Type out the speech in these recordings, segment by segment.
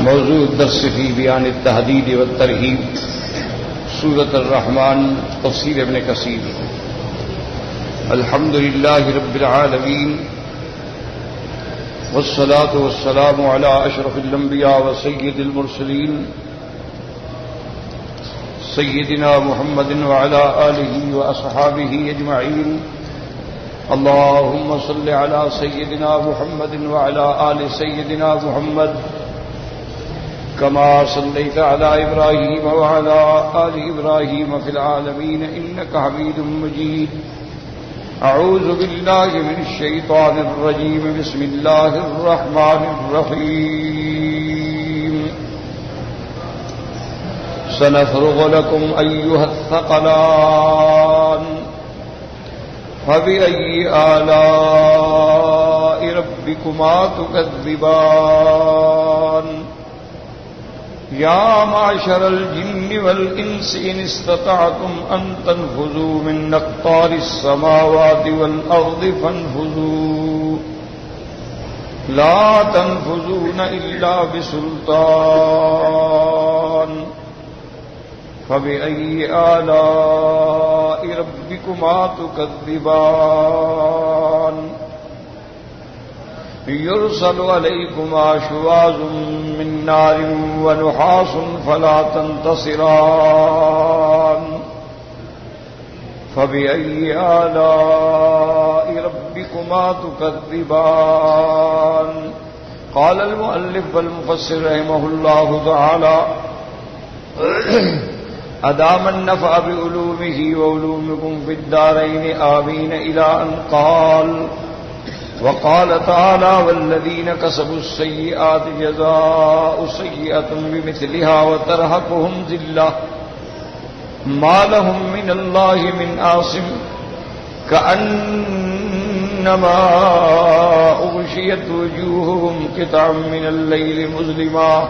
موضوع الدرس فی بیان التحدید والترہیب سورۃ الرحمن تفسیر ابن کثیر الحمد للہ رب العالمین والصلاة والسلام علی اشرف الانبیاء وسید المرسلین سیدنا محمد وعلی آلہ واصحابہ اجمعین اللهم صل على سيدنا محمد وعلى آل سيدنا محمد كما صليت على إبراهيم وعلى آل إبراهيم في العالمين إنك حميد مجيد أعوذ بالله من الشيطان الرجيم بسم الله الرحمن الرحيم سنفرغ لكم أيها الثقلان فبأي آلاء ربكما تكذبان يا معشر الجن والإنس إن استطعتم أن تنفذوا من أقطار السماوات والأرض فانفذوا لا تنفذون إلا بسلطان فبأي آلاء ربكما تكذبان يرسل عليكما شواظ من نار ونحاس فلا تنتصران فبأي آلاء ربكما تكذبان قال المؤلف والمفسر رحمه الله تعالى أدام النفع بعلومه وعلومكم في الدارين آمين إلى أن قال وقال تعالى والذين كسبوا السيئات جزاء سيئة بمثلها وترهقهم ذلة ما لهم من الله من عاصم كأنما أغشيت وجوههم قطعا من الليل مظلما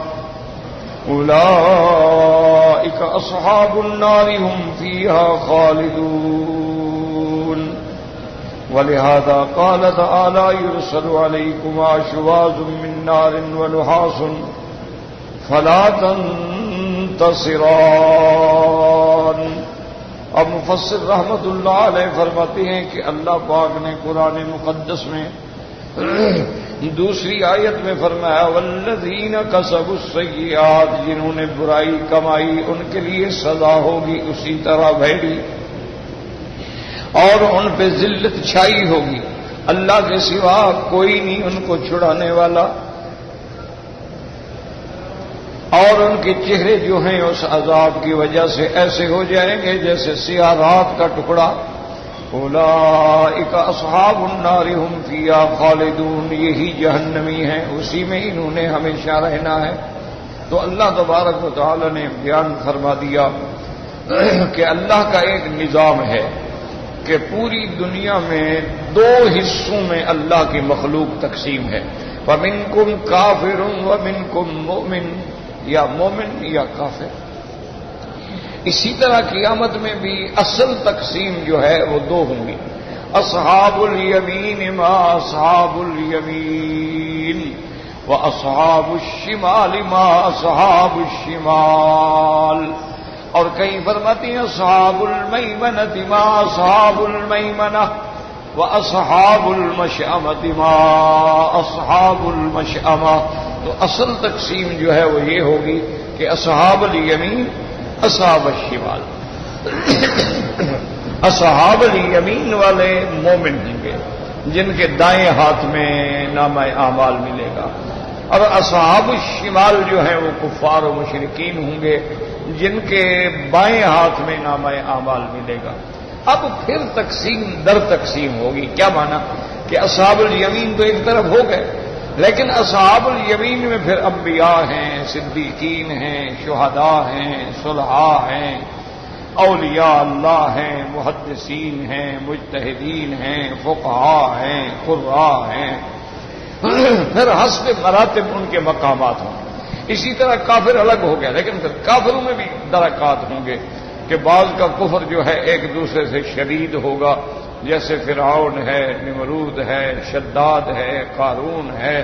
أولئك أصحاب النار هم فيها خالدون ولهذا قال تعالى يرسل عليكما شواظ من نار ونحاس فلا تنتصران. اب مفسر رحمت اللہ علیہ فرماتے ہیں کہ اللہ پاک نے قرآن مقدس میں دوسری آیت میں فرمایا والذین کسبوا السیئات جنہوں نے برائی کمائی ان کے لیے سزا ہوگی اسی طرح بھیڑی اور ان پہ ذلت چھائی ہوگی. اللہ کے سوا کوئی نہیں ان کو چھڑانے والا اور ان کے چہرے جو ہیں اس عذاب کی وجہ سے ایسے ہو جائیں گے جیسے سیاہ رات کا ٹکڑا. اولئک اصحاب النار هم فیہا خالدون یہی جہنمی ہیں اسی میں انہوں نے ہمیشہ رہنا ہے. تو اللہ تبارک و تعالی نے بیان فرما دیا کہ اللہ کا ایک نظام ہے کہ پوری دنیا میں دو حصوں میں اللہ کی مخلوق تقسیم ہے. وَمِنْكُمْ كَافِرٌ وَمِنْكُمْ مُؤْمِنٌ یا مومن یا کافر. اسی طرح قیامت میں بھی اصل تقسیم جو ہے وہ دو ہوں گی. اصحاب الیمین ما اصحاب الیمین واصحاب الشمال ما اصحاب الشمال. اور کئی فرماتی ہیں اصحاب المیمنۃ ما اصحاب المیمنہ واصحاب المشأمۃ ما اصحاب المشأمہ. تو اصل تقسیم جو ہے وہ یہ ہوگی کہ اصحاب الیمین اصحاب الشمال. اصحاب الیمین والے مومن ہوں گے جن کے دائیں ہاتھ میں نامہ اعمال ملے گا اور اصحاب الشمال جو ہیں وہ کفار و مشرکین ہوں گے جن کے بائیں ہاتھ میں نامہ اعمال ملے گا. اب پھر تقسیم در تقسیم ہوگی. کیا مانا کہ اصحاب الیمین تو ایک طرف ہو گئے لیکن اصحاب الیمین میں پھر انبیاء ہیں صدیقین ہیں شہداء ہیں صلحاء ہیں اولیاء اللہ ہیں محدثین ہیں مجتہدین ہیں فقہاء ہیں قراء ہیں. پھر حسب مراتب ان کے مقامات ہوں. اسی طرح کافر الگ ہو گیا لیکن پھر کافروں میں بھی درکات ہوں گے کہ بعض کا کفر جو ہے ایک دوسرے سے شدید ہوگا جیسے فرعون ہے نمرود ہے شداد ہے قارون ہے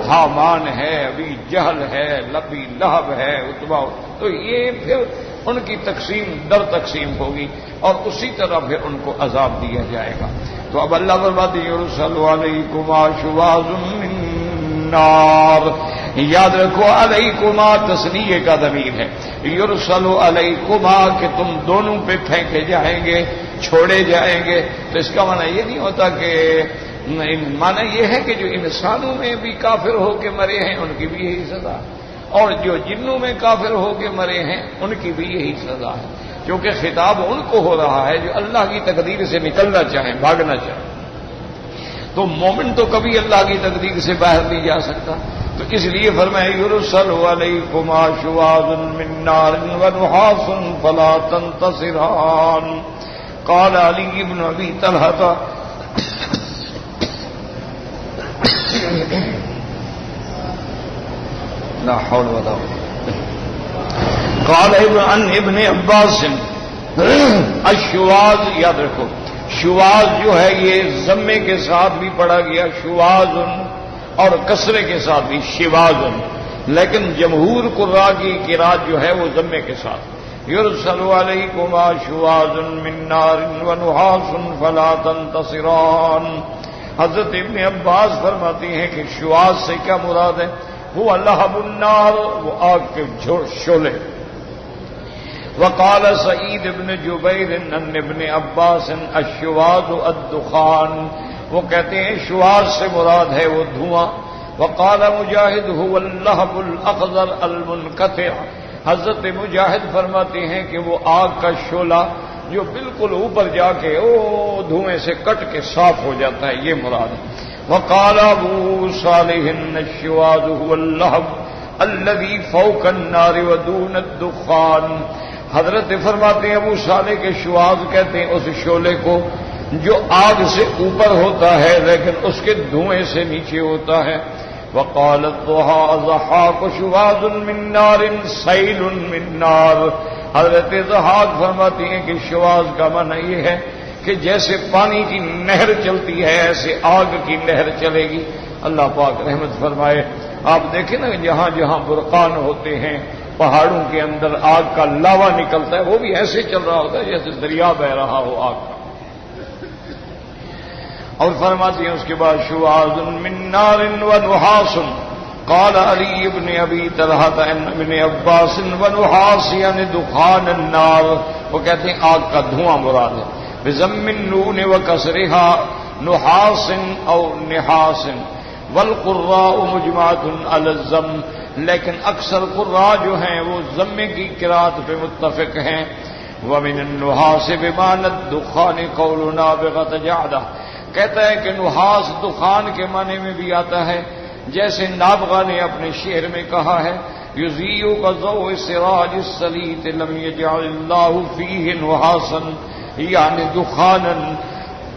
حامان ہے، ابھی جہل ہے، لبی لہب ہے، اتبا، تو یہ پھر ان کی تقسیم در تقسیم ہوگی اور اسی طرح پھر ان کو عذاب دیا جائے گا۔ تو اب اللہ فرماتے ہیں یرسل علیکما شواظ من نار، یاد رکھو علیکما تثنیہ کا ضمیر ہے، یرسل علیکما کہ تم دونوں پہ پھینکے جائیں گے، چھوڑے جائیں گے۔ تو اس کا معنی یہ نہیں ہوتا کہ معنی یہ ہے کہ جو انسانوں میں بھی کافر ہو کے مرے ہیں ان کی بھی یہی سزا، اور جو جنوں میں کافر ہو کے مرے ہیں ان کی بھی یہی سزا ہے، کیونکہ خطاب ان کو ہو رہا ہے جو اللہ کی تقدیر سے نکلنا چاہیں، بھاگنا چاہیں۔ تو مومن تو کبھی اللہ کی تقدیر سے باہر نہیں جا سکتا، تو اس لیے فرمایا یرسل علیکما شواظ من نار ونحاس فلا تنتصران۔ قال علی بن ابی طلحہ لا حول ولا قوة قال ابن عباس الشواظ، یاد رکھو شواظ جو ہے یہ ضمے کے ساتھ بھی پڑھا گیا شواظ اور کسرے کے ساتھ بھی شواظ، لیکن جمہور قراء کی قراءت جو ہے وہ ضمے کے ساتھ یرسل علیکما شواظ من نار ونحاس فلا تنتصران۔ حضرت ابن عباس فرماتی ہیں کہ شواظ سے کیا مراد ہے؟ وہ لہب النار، وہ آگ کے شعلے۔ وقال سعید بن جبیر عن ابن عباس الشواظ الدخان، وہ کہتے ہیں شواظ سے مراد ہے وہ دھواں۔ وقال مجاہد هو اللہب الاخضر المنقطع، حضرت مجاہد فرماتے ہیں کہ وہ آگ کا شعلہ جو بالکل اوپر جا کے دھوئیں سے کٹ کے صاف ہو جاتا ہے، یہ مراد ہے۔ وقال ابو صالح الشواظ هو اللہب الذي فوق النار ودون الدخان، حضرت فرماتے ہیں ابو صالح کے شواظ کہتے ہیں اس شعلے کو جو آگ سے اوپر ہوتا ہے لیکن اس کے دھوئیں سے نیچے ہوتا ہے۔ وقال الضحى ضحاك شواظ من نار سيل من نار، حضرت ضحاک فرماتی ہیں کہ شواظ کا معنی یہ ہے کہ جیسے پانی کی نہر چلتی ہے ایسے آگ کی نہر چلے گی۔ اللہ پاک رحمت فرمائے۔ آپ دیکھیں نا جہاں جہاں برقان ہوتے ہیں پہاڑوں کے اندر آگ کا لاوا نکلتا ہے، وہ بھی ایسے چل رہا ہوتا ہے جیسے دریا بہ رہا ہو آگ کا۔ اور فرماتی ہیں اس کے بعد شواظ من نار ونحاس، قال علی بن ابی طلحہ عن ابن عباس ونحاس یعنی دخان النار، وہ کہتے ہیں آگ کا دھواں مراد ہے۔ بضم النون وکسرها نحاس او نحاس، والقراء مجمعۃ علی الضم، لیکن اکثر قراء جو ہیں وہ ضمے کی قرات پہ متفق ہیں۔ ومن النحاس بمعنى الدخان قول نابغۃ جعدہ، کہتا ہے کہ نحاس دخان کے معنی میں بھی آتا ہے، جیسے نابغہ نے اپنے شعر میں کہا ہے یضیء کضوء سراج السلیط لم یجعل اللہ فیہ نحاسا یعنی دخانا،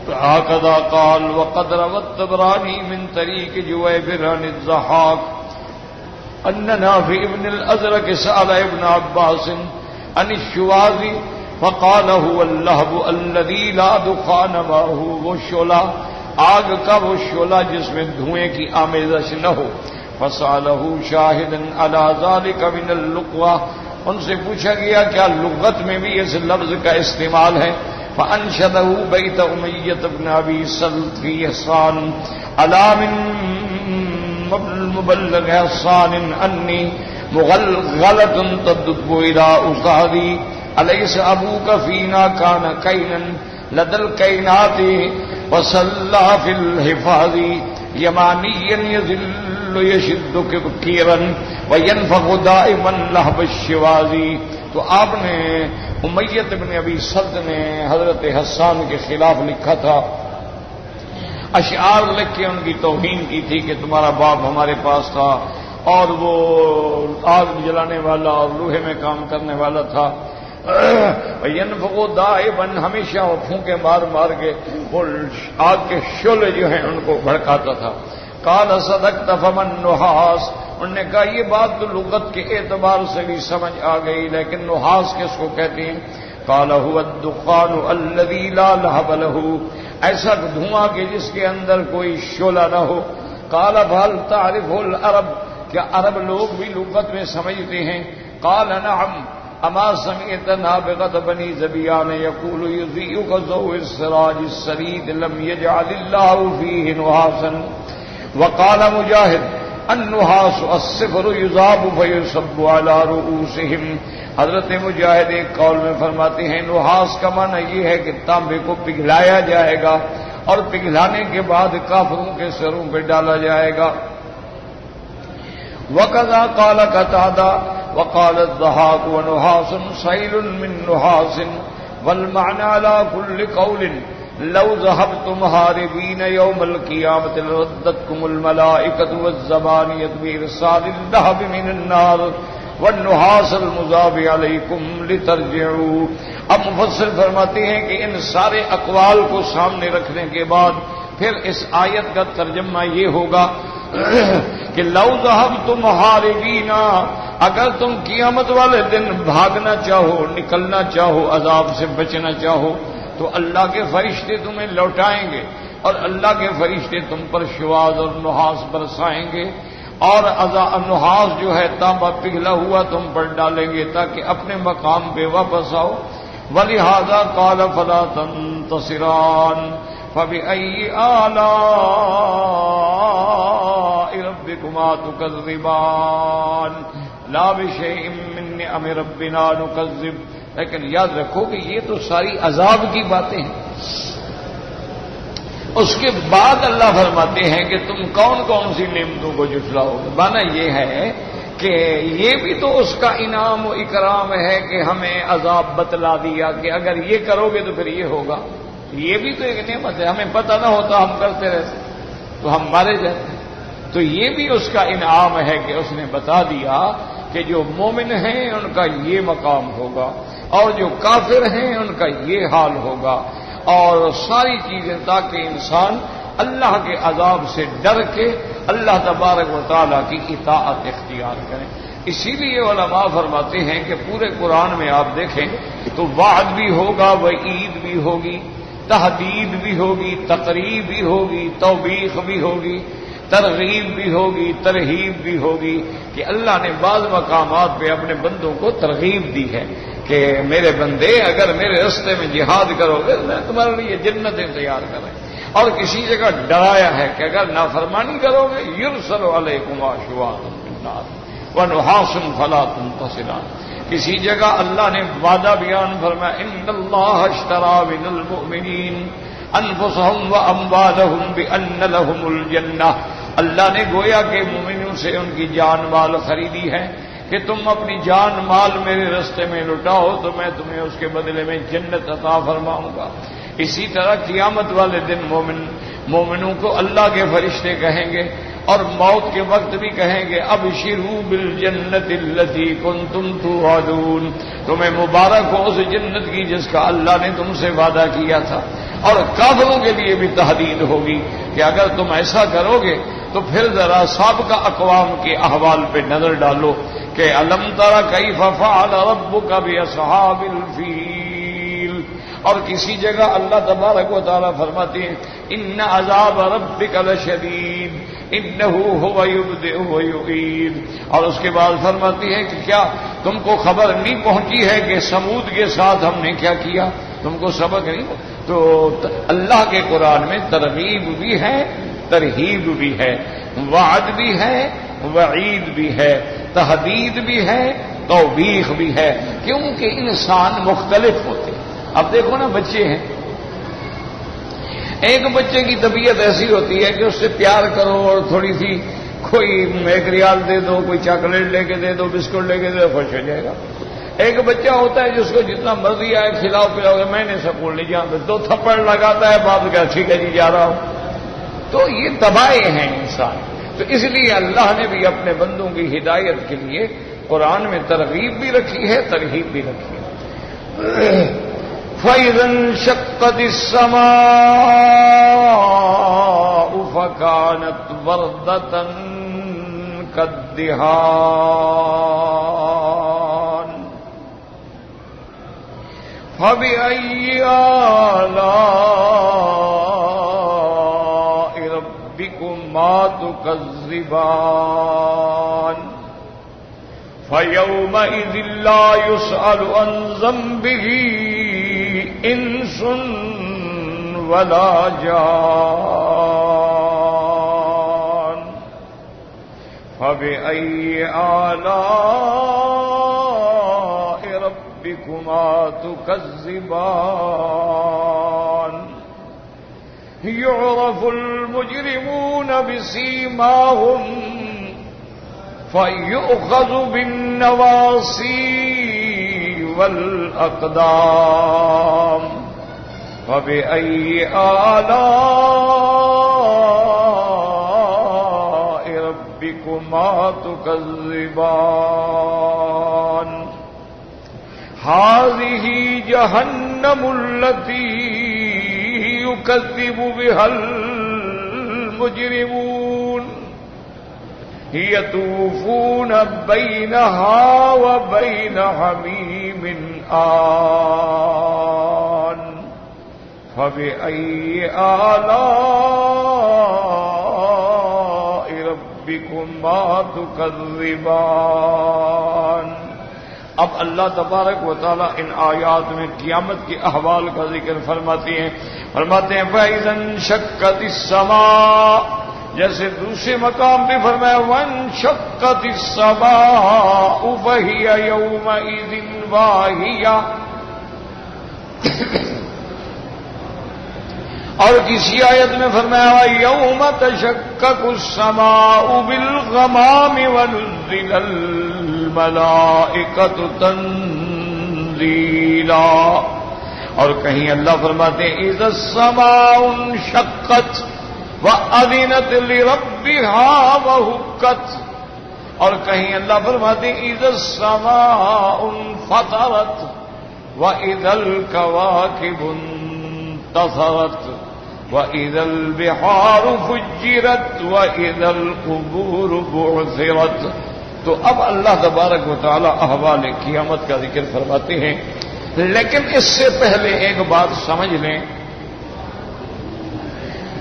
هكذا قال وقد روى الطبراني من طريق جويبر عن الضحاك أن نافع بن الأزرق سأل ابن عباس عن الشواظ فقال هو اللهب الذي لا دخان معه، وہ شعلہ آگ کا وہ شعلہ جس میں دھوئیں کی آمیزش نہ ہو۔ فسأله شاهدا على ذلك من اللغة، ان سے پوچھا گیا کیا لغت میں بھی اس لفظ کا استعمال ہے؟ فأنشده بيت أمية بن أبي سلط في حصان ألا من مبلغ حصان أني مغلغلة تدب إلى أكاذي أليس أبوك فينا كان كينا لدى الكينات وصلى في الحفاظ يمانيا يذل يشد كبكيرا وينفخ دائما لهب الشوازي۔ تو آپ نے امیت بن ابی سلط نے حضرت حسان کے خلاف لکھا تھا، اشعار لکھ کے ان کی توہین کی تھی کہ تمہارا باپ ہمارے پاس تھا اور وہ آگ جلانے والا اور لوہے میں کام کرنے والا تھا، ینفخ دائما ہمیشہ وہ پھونکے مار مار کے وہ آگ کے شعلے جو ہیں ان کو بھڑکاتا تھا۔ قال صدقت فمن نحاس، انہوں نے کہا یہ بات تو لغت کے اعتبار سے بھی سمجھ آ گئی، لیکن نحاس کس کو کہتے ہیں؟ قال هو الدخان الذي لا لهب له، ایسا دھواں کہ جس کے اندر کوئی شعلہ نہ ہو۔ قال فهل تعرف العرب، کیا عرب لوگ بھی لغت میں سمجھتے ہیں؟ قال نعم، اما سمعت نابغة بني ذبیان یقول یضیء كضوء السراج السرید لم یجعل اللہ فیہ نحاسا. وقال مجاہد النحاس الصفر یذاب فیصب علی رؤوسہم. حضرت مجاہد ایک قول میں فرماتے ہیں نحاس کا معنی یہ ہے کہ تانبے کو پگھلایا جائے گا اور پگھلانے کے بعد کافروں کے سروں پہ ڈالا جائے گا. وَكَذَا قَالَ قَتَادَةُ وَقَالَ الضَّحَاكُ وَنُحَاسٌ سَيْلٌ مِّن نُحَاسٍ وَالْمَعْنَى عَلَى كُلِّ قَوْلٍ لَوْ ذَهَبْتُمْ هَارِبِينَ يَوْمَ الْقِيَامَةِ لَرَدَّتْكُمُ الْمَلَائِكَةُ وَالزَّبَانِيَةُ بِإِرْسَالِ الذَّهَبِ مِنَ النَّارِ وَالنُّحَاسِ الْمُذَابِ عَلَيْكُمْ لِتَرْجِعُوا. اب مفسر فرماتے ہیں کہ ان سارے اقوال کو سامنے رکھنے کے بعد پھر اس آیت کا ترجمہ یہ ہوگا کہ لو ذهبتم هاربین، اگر تم قیامت والے دن بھاگنا چاہو، نکلنا چاہو، عذاب سے بچنا چاہو تو اللہ کے فرشتے تمہیں لوٹائیں گے اور اللہ کے فرشتے تم پر شواظ اور نحاس برسائیں گے اور نحاس جو ہے تانبا پگھلا ہوا تم پر ڈالیں گے تاکہ اپنے مقام پہ واپس آؤ. وَلِهَذَا قَالَ فَلَا تَنتَصِرَانِ فَبِأَيِّ آلَاءِ رَبِّكُمَا تُكَذِّبَانِ لَا بِشَيْءٍ مِّن نِّعَمِ رَبِّنَا نُكَذِّبُ. لیکن یاد رکھو کہ یہ تو ساری عذاب کی باتیں ہیں. اس کے بعد اللہ فرماتے ہیں کہ تم کون کون سی نعمتوں کو جھٹلاؤ گے. مانا یہ ہے کہ یہ بھی تو اس کا انعام و اکرام ہے کہ ہمیں عذاب بتلا دیا کہ اگر یہ کرو گے تو پھر یہ ہوگا. یہ بھی تو ایک نعمت ہے. ہمیں پتہ نہ ہوتا ہم کرتے رہتے تو ہم مارے جاتے. تو یہ بھی اس کا انعام ہے کہ اس نے بتا دیا کہ جو مومن ہیں ان کا یہ مقام ہوگا اور جو کافر ہیں ان کا یہ حال ہوگا، اور ساری چیزیں تاکہ انسان اللہ کے عذاب سے ڈر کے اللہ تبارک و تعالیٰ کی اطاعت اختیار کریں. اسی لیے علماء فرماتے ہیں کہ پورے قرآن میں آپ دیکھیں تو وعد بھی ہوگا، وعید بھی ہوگی، تحدید بھی ہوگی، تقریب بھی ہوگی، توبیخ بھی ہوگی، ترغیب بھی ہوگی، ترہیب بھی ہوگی کہ اللہ نے بعض مقامات پہ اپنے بندوں کو ترغیب دی ہے کہ میرے بندے اگر میرے راستے میں جہاد کرو گے میں تمہارے لیے جنتیں تیار کر رہے ہیں. اور کسی جگہ ڈرایا ہے کہ اگر نافرمانی کرو گے یرسل علیکم شواظ من نار ونحاس فلا تنتصران. کسی جگہ اللہ نے وعدہ بیان فرمایا ان اللہ اشترى من المؤمنین انفسهم واموالهم بان لهم الجنہ. اللہ نے گویا کہ مومنوں سے ان کی جان مال خریدی ہے کہ تم اپنی جان مال میرے راستے میں لٹاؤ تو میں تمہیں اس کے بدلے میں جنت عطا فرماؤں گا. اسی طرح قیامت والے دن مومنوں کو اللہ کے فرشتے کہیں گے اور موت کے وقت بھی کہیں گے ابشروا بالجنت التي كنتم توعدون، تمہیں مبارک ہو اس جنت کی جس کا اللہ نے تم سے وعدہ کیا تھا. اور کافروں کے لیے بھی تحدید ہوگی کہ اگر تم ایسا کرو گے تو پھر ذرا سابقہ اقوام کے احوال پہ نظر ڈالو کہ الم تر کیف فعل ربک باصحاب الفیل. اور کسی جگہ اللہ تبارک و تعالیٰ فرماتے ہیں ان عذاب ربک لشدید انہ هو یبدئ ویعید. اور اس کے بعد فرماتی ہے کہ کیا تم کو خبر نہیں پہنچی ہے کہ سمود کے ساتھ ہم نے کیا کیا، تم کو سبق نہیں. تو اللہ کے قرآن میں ترغیب بھی ہے، ترہیب بھی ہے، وعد بھی ہے، وعید بھی ہے، تحدید بھی ہے، توبیخ بھی ہے، کیونکہ انسان مختلف ہوتے ہیں. اب دیکھو نا بچے ہیں، ایک بچے کی طبیعت ایسی ہوتی ہے کہ اس سے پیار کرو اور تھوڑی سی کوئی 1 ریال دے دو، کوئی چاکلیٹ لے کے دے دو، بسکٹ لے کے دے دو، خوش ہو جائے گا. ایک بچہ ہوتا ہے جس کو جتنا مرضی آئے کھلاؤ پلاؤ، میں نے سکول نہیں جہاں پہ 2 تھپڑ لگاتا ہے باپ کا ٹھیک ہے جی جا رہا ہوں. تو یہ تباہی ہیں انسان. تو اس لیے اللہ نے بھی اپنے بندوں کی ہدایت کے لیے قرآن میں ترغیب بھی رکھی ہے، ترہیب بھی رکھی ہے. فَإِذَا انشَقَّتِ السَّمَاءُ فَكَانَتْ وَرْدَةً كَالدِّهَانِ فَبِأَيِّ آلَاءِ رَبِّكُمَا تكذبان فيومئذ لا يسأل عن ذنبه إنس ولا جان فبأي آلاء ربكما تكذبان يعرف المجرمون بسيماهم فيؤخذ بالنواصي والأقدام فبأي آلاء ربكما تكذبان هذه جهنم التي يكذب بها المجرمون يطوفون بينها وبين حميم آن فبأي آلاء ربكما تكذبان. اب اللہ تبارک و تعالیٰ ان آیات میں قیامت کے احوال کا ذکر فرماتے ہیں فَإِذَا انشَقَّتِ السَّمَاءُ، جیسے دوسرے مقام پہ فرمایا وَانشَقَّتِ السَّمَاءُ فَهِيَ يَوْمَئِذٍ وَاهِيَةٌ، اور کسی آیت میں فرمایا یوم تشقق السماء بالغمام ونزل الملائکۃ تنزیلا، اور کہیں اللہ فرماتے ہیں اذا السماء انشقت وأذنت لربها وحقت، اور کہیں اللہ فرماتے ہیں اذا السماء انفطرت وإذا الكواكب انتثرت وَإِذَا الْبِحَارُ فُجِّرَتْ وَإِذَا الْقُبُورُ بُعْثِرَتْ. تو اب اللہ تبارک و تعالی احوال قیامت کا ذکر فرماتے ہیں، لیکن اس سے پہلے ایک بات سمجھ لیں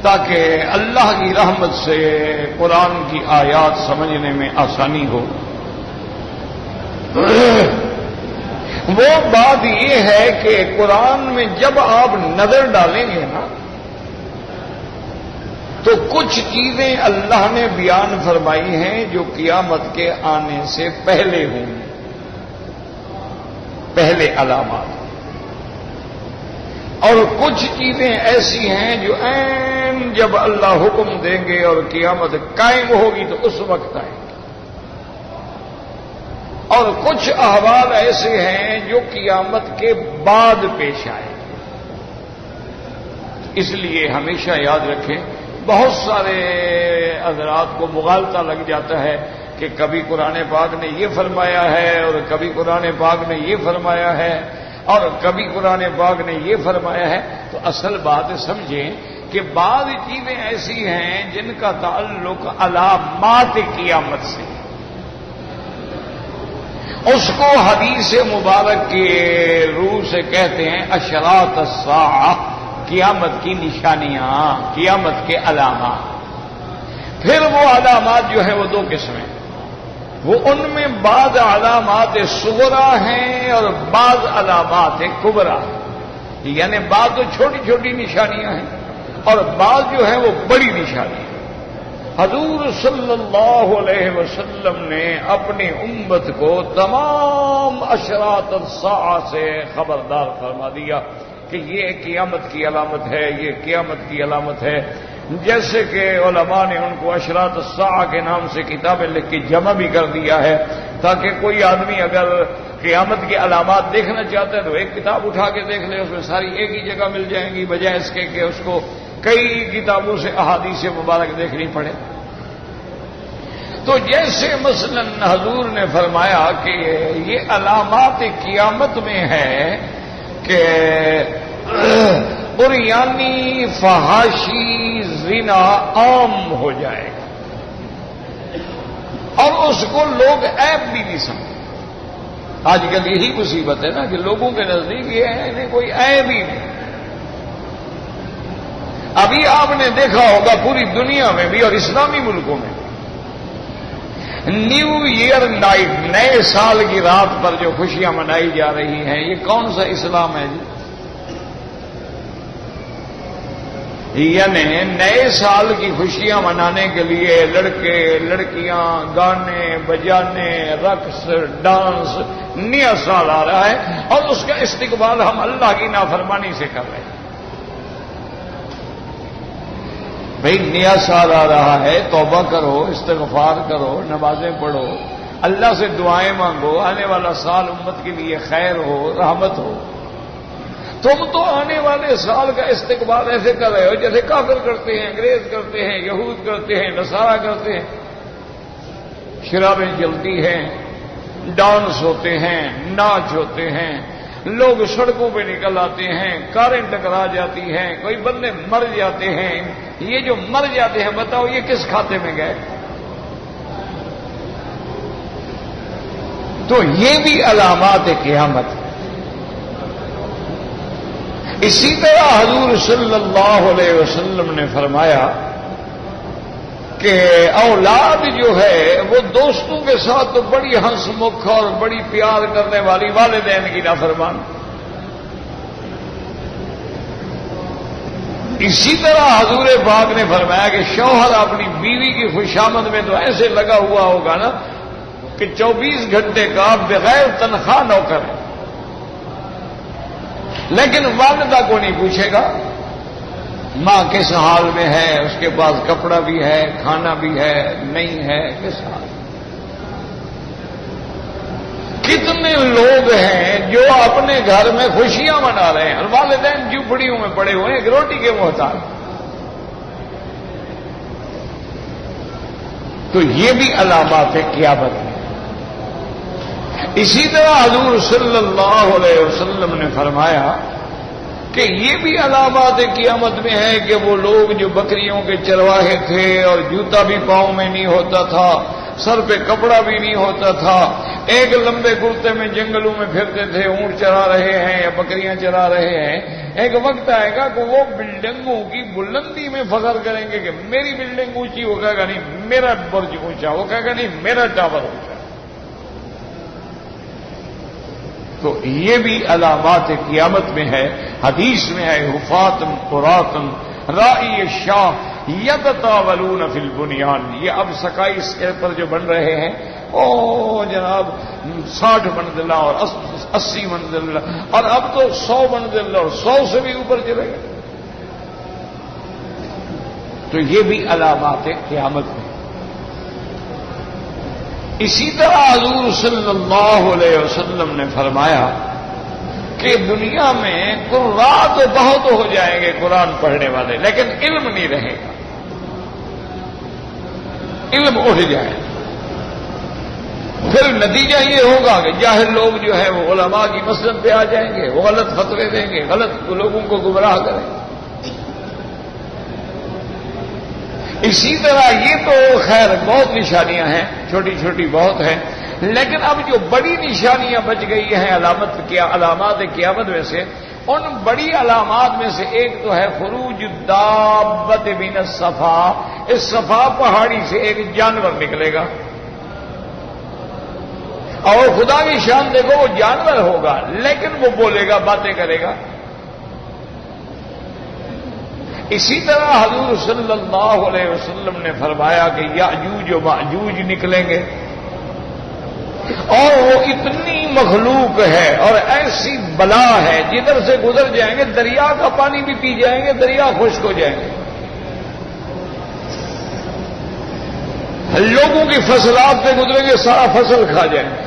تاکہ اللہ کی رحمت سے قرآن کی آیات سمجھنے میں آسانی ہو. وہ بات یہ ہے کہ قرآن میں جب آپ نظر ڈالیں گے نا تو کچھ چیزیں اللہ نے بیان فرمائی ہیں جو قیامت کے آنے سے پہلے ہوں گی، پہلے علامات، اور کچھ چیزیں ایسی ہیں جو عین جب اللہ حکم دیں گے اور قیامت قائم ہوگی تو اس وقت آئیں گے، اور کچھ احوال ایسے ہیں جو قیامت کے بعد پیش آئیں گے. اس لیے ہمیشہ یاد رکھیں، بہت سارے حضرات کو مغالطہ لگ جاتا ہے کہ کبھی قرآن پاک نے یہ فرمایا ہے اور کبھی قرآن پاک نے یہ فرمایا ہے اور کبھی قرآن پاک نے یہ فرمایا ہے. تو اصل بات سمجھیں کہ بعض چیزیں ایسی ہیں جن کا تعلق علامات قیامت سے، اس کو حدیث مبارک کے روح سے کہتے ہیں اشراط الساعہ، قیامت کی نشانیاں، قیامت کے علامات. پھر وہ علامات جو ہیں وہ دو قسمیں، وہ ان میں بعض علامات صغرا ہیں اور بعض علامات کبرا ہیں، یعنی بعض تو چھوٹی چھوٹی نشانیاں ہیں اور بعض جو ہیں وہ بڑی نشانیاں. حضور صلی اللہ علیہ وسلم نے اپنی امت کو تمام اشراط الساعہ سے خبردار فرما دیا کہ یہ قیامت کی علامت ہے، یہ قیامت کی علامت ہے. جیسے کہ علماء نے ان کو اشراط الساعہ کے نام سے کتابیں لکھ کے جمع بھی کر دیا ہے تاکہ کوئی آدمی اگر قیامت کی علامات دیکھنا چاہتا ہے تو ایک کتاب اٹھا کے دیکھ لے، اس میں ساری ایک ہی جگہ مل جائیں گی، بجائے اس کے کہ اس کو کئی کتابوں سے احادیث مبارک دیکھنی پڑے. تو جیسے مثلا حضور نے فرمایا کہ یہ علامات قیامت میں ہے کہ قریانی فحاشی زنا عام ہو جائے گا اور اس کو لوگ عیب بھی نہیں سمجھتے. آج کل یہی مصیبت ہے نا کہ لوگوں کے نزدیک یہ ہے انہیں کوئی عیب ہی نہیں. ابھی آپ نے دیکھا ہوگا پوری دنیا میں بھی اور اسلامی ملکوں میں نیو ایئر نائٹ، نئے سال کی رات پر جو خوشیاں منائی جا رہی ہیں، یہ کون سا اسلام ہے جی؟ یعنی نئے سال کی خوشیاں منانے کے لیے لڑکے لڑکیاں گانے بجانے رقص ڈانس، نیا سال آ رہا ہے اور اس کا استقبال ہم اللہ کی نافرمانی سے کر رہے ہیں۔ بھئی نیا سال آ رہا ہے، توبہ کرو، استغفار کرو، نمازیں پڑھو، اللہ سے دعائیں مانگو، آنے والا سال امت کے لیے خیر ہو، رحمت ہو۔ تم تو آنے والے سال کا استقبال ایسے کر رہے ہو جیسے کافر کرتے ہیں، انگریز کرتے ہیں، یہود کرتے ہیں، نصارہ کرتے ہیں۔ شرابیں جلتی ہیں، ڈانس ہوتے ہیں، ناچ ہوتے ہیں، لوگ سڑکوں پہ نکل آتے ہیں، کاریں ٹکرا جاتی ہیں، کوئی بندے مر جاتے ہیں۔ یہ جو مر جاتے ہیں بتاؤ یہ کس کھاتے میں گئے؟ تو یہ بھی علامات قیامت ہے۔ اسی طرح حضور صلی اللہ علیہ وسلم نے فرمایا کہ اولاد جو ہے وہ دوستوں کے ساتھ تو بڑی ہنس مکھ اور بڑی پیار کرنے والی، والدین کی نافرمان۔ اسی طرح حضور پاک نے فرمایا کہ شوہر اپنی بیوی کی خوشامد میں تو ایسے لگا ہوا ہوگا نا کہ 24 گھنٹے کا بغیر تنخواہ نوکر ہے، لیکن والدہ کو نہیں پوچھے گا ماں کس حال میں ہے، اس کے پاس کپڑا بھی ہے، کھانا بھی ہے، نہیں ہے، کس حال۔ کتنے لوگ ہیں جو اپنے گھر میں خوشیاں منا رہے ہیں اور والدین جھوپڑیوں میں پڑے ہوئے ہیں، روٹی کے محتاج۔ تو یہ بھی علامات قیامت ہیں۔ اسی طرح حضور صلی اللہ علیہ وسلم نے فرمایا کہ یہ بھی علامات قیامت میں ہے کہ وہ لوگ جو بکریوں کے چرواہے تھے اور جوتا بھی پاؤں میں نہیں ہوتا تھا، سر پہ کپڑا بھی نہیں ہوتا تھا، ایک لمبے کرتے میں جنگلوں میں پھرتے تھے، اونٹ چرا رہے ہیں یا بکریاں چرا رہے ہیں، ایک وقت آئے گا کہ وہ بلڈنگوں کی بلندی میں فخر کریں گے کہ میری بلڈنگ اونچی، وہ کہے گا نہیں میرا برج اونچا، وہ کہے گا نہیں میرا ٹاور اونچا۔ تو یہ بھی علامات قیامت میں ہے۔ حدیث میں ہے حفاتن قراتن رائی الشاہ یتطاولون فی البنیان۔ یہ اب سکائی اسکیل پر جو بن رہے ہیں او جناب 60 منزلہ اور 80 منزلہ اور اب تو 100 منزلہ اور 100 سے بھی اوپر چلے گئے۔ تو یہ بھی علامات قیامت میں۔ اسی طرح حضور صلی اللہ علیہ وسلم نے فرمایا کہ دنیا میں قراء تو بہت ہو جائیں گے قرآن پڑھنے والے، لیکن علم نہیں رہے گا، علم اٹھ جائے۔ پھر نتیجہ یہ ہوگا کہ جاہل لوگ جو ہے وہ علماء کی مسلط پہ آ جائیں گے، وہ غلط فتوے دیں گے، غلط لوگوں کو گمراہ کریں گے۔ اسی طرح یہ تو خیر بہت نشانیاں ہیں، چھوٹی چھوٹی بہت ہیں، لیکن اب جو بڑی نشانیاں بچ گئی ہیں علامات قیامت میں سے، ان بڑی علامات میں سے ایک تو ہے خروج الدابۃ من الصفا۔ اس صفا پہاڑی سے ایک جانور نکلے گا اور خدا کی شان دیکھو، وہ جانور ہوگا لیکن وہ بولے گا، باتیں کرے گا۔ اسی طرح حضور صلی اللہ علیہ وسلم نے فرمایا کہ یاجوج و ماجوج نکلیں گے اور وہ اتنی مخلوق ہے اور ایسی بلا ہے، جدھر سے گزر جائیں گے دریا کا پانی بھی پی جائیں گے، دریا خشک ہو جائیں گے، لوگوں کی فصلات پہ گزریں گے، سارا فصل کھا جائیں گے۔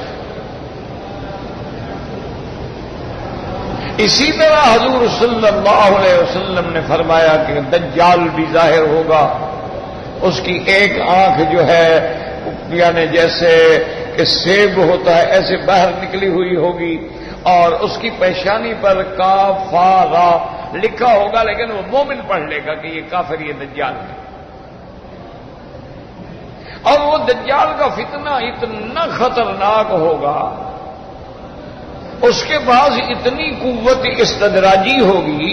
اسی طرح حضور صلی اللہ علیہ وسلم نے فرمایا کہ دجال بھی ظاہر ہوگا، اس کی ایک آنکھ جو ہے یعنی جیسے کہ سیب ہوتا ہے ایسے باہر نکلی ہوئی ہوگی اور اس کی پیشانی پر کافارا لکھا ہوگا، لیکن وہ مومن پڑھ لے گا کہ یہ کافر، یہ دجال ہے۔ اور وہ دجال کا فتنہ اتنا خطرناک ہوگا، اس کے پاس اتنی قوت استدراجی ہوگی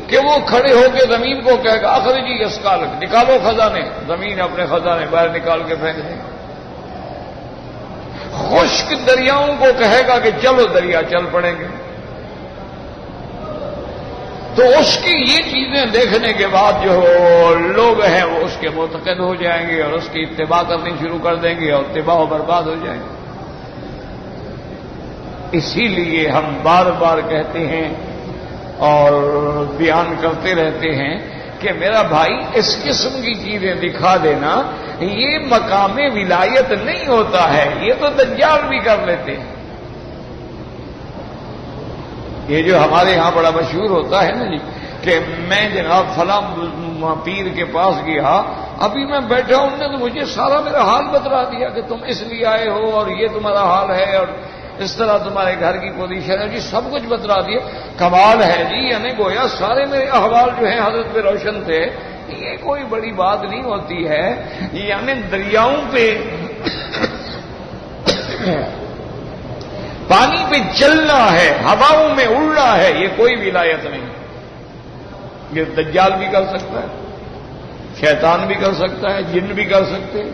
کہ وہ کھڑے ہو کے زمین کو کہے گا اخرجی اسقالک، نکالو خزانے، زمین اپنے خزانے باہر نکال کے پھینک دیں۔ خشک دریاؤں کو کہے گا کہ چلو دریا چل پڑیں گے۔ تو اس کی یہ چیزیں دیکھنے کے بعد جو لوگ ہیں وہ اس کے معتقد ہو جائیں گے اور اس کی اتباع کرنی شروع کر دیں گے اور تباہ و برباد ہو جائیں گے۔ اسی لیے ہم بار بار کہتے ہیں اور بیان کرتے رہتے ہیں کہ میرا بھائی اس قسم کی چیزیں دکھا دینا یہ مقام ولایت نہیں ہوتا ہے، یہ تو دجال بھی کر لیتے ہیں۔ یہ جو ہمارے یہاں بڑا مشہور ہوتا ہے نا جی کہ میں جناب فلاں پیر کے پاس گیا، ابھی میں بیٹھا ہوں، نے تو مجھے سارا میرا حال بتلا دیا کہ تم اس لیے آئے ہو اور یہ تمہارا حال ہے اور اس طرح تمہارے گھر کی پوزیشن ہے جی، سب کچھ بتلا دیا۔ کمال ہے جی، یعنی گویا سارے میرے احوال جو ہیں حضرت پہ روشن تھے۔ یہ کوئی بڑی بات نہیں ہوتی ہے، یعنی دریاؤں پہ پانی پہ چلنا ہے، ہواؤں میں اڑنا ہے، یہ کوئی ولایت نہیں۔ یہ دجال بھی کر سکتا ہے، شیطان بھی کر سکتا ہے، جن بھی کر سکتے ہیں۔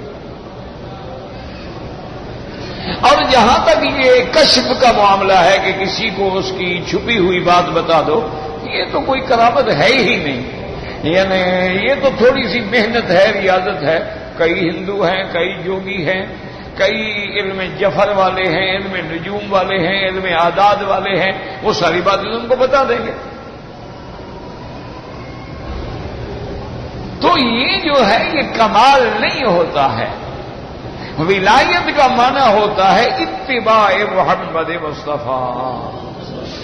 اور جہاں تک یہ کشف کا معاملہ ہے کہ کسی کو اس کی چھپی ہوئی بات بتا دو، یہ تو کوئی کرامت ہے ہی نہیں، یعنی یہ تو تھوڑی سی محنت ہے، ریاضت ہے۔ کئی ہندو ہیں، کئی جوگی ہیں، کئی علم جفر والے ہیں، علم نجوم والے ہیں، علم اعداد والے ہیں، وہ ساری باتیں ان کو بتا دیں گے۔ تو یہ جو ہے یہ کمال نہیں ہوتا ہے۔ ولایت کا معنی ہوتا ہے اتباع محمد مصطفیٰ۔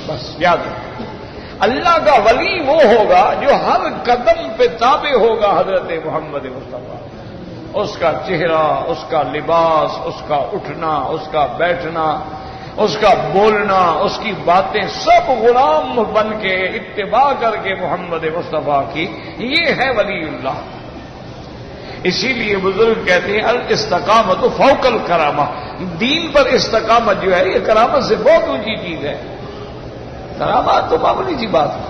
بس یاد رکھیں، اللہ کا ولی وہ ہوگا جو ہر قدم پہ تابع ہوگا حضرت محمد مصطفیٰ۔ اس کا چہرہ، اس کا لباس، اس کا اٹھنا، اس کا بیٹھنا، اس کا بولنا، اس کی باتیں سب غلام بن کے اتباع کر کے محمد مصطفیٰ کی، یہ ہے ولی اللہ۔ اسی لیے بزرگ کہتے ہیں الاستقامت فوق الکرامہ، دین پر استقامت جو ہے یہ کرامت سے بہت اونچی چیز ہے۔ کرامات تو معمولی سی بات ہے۔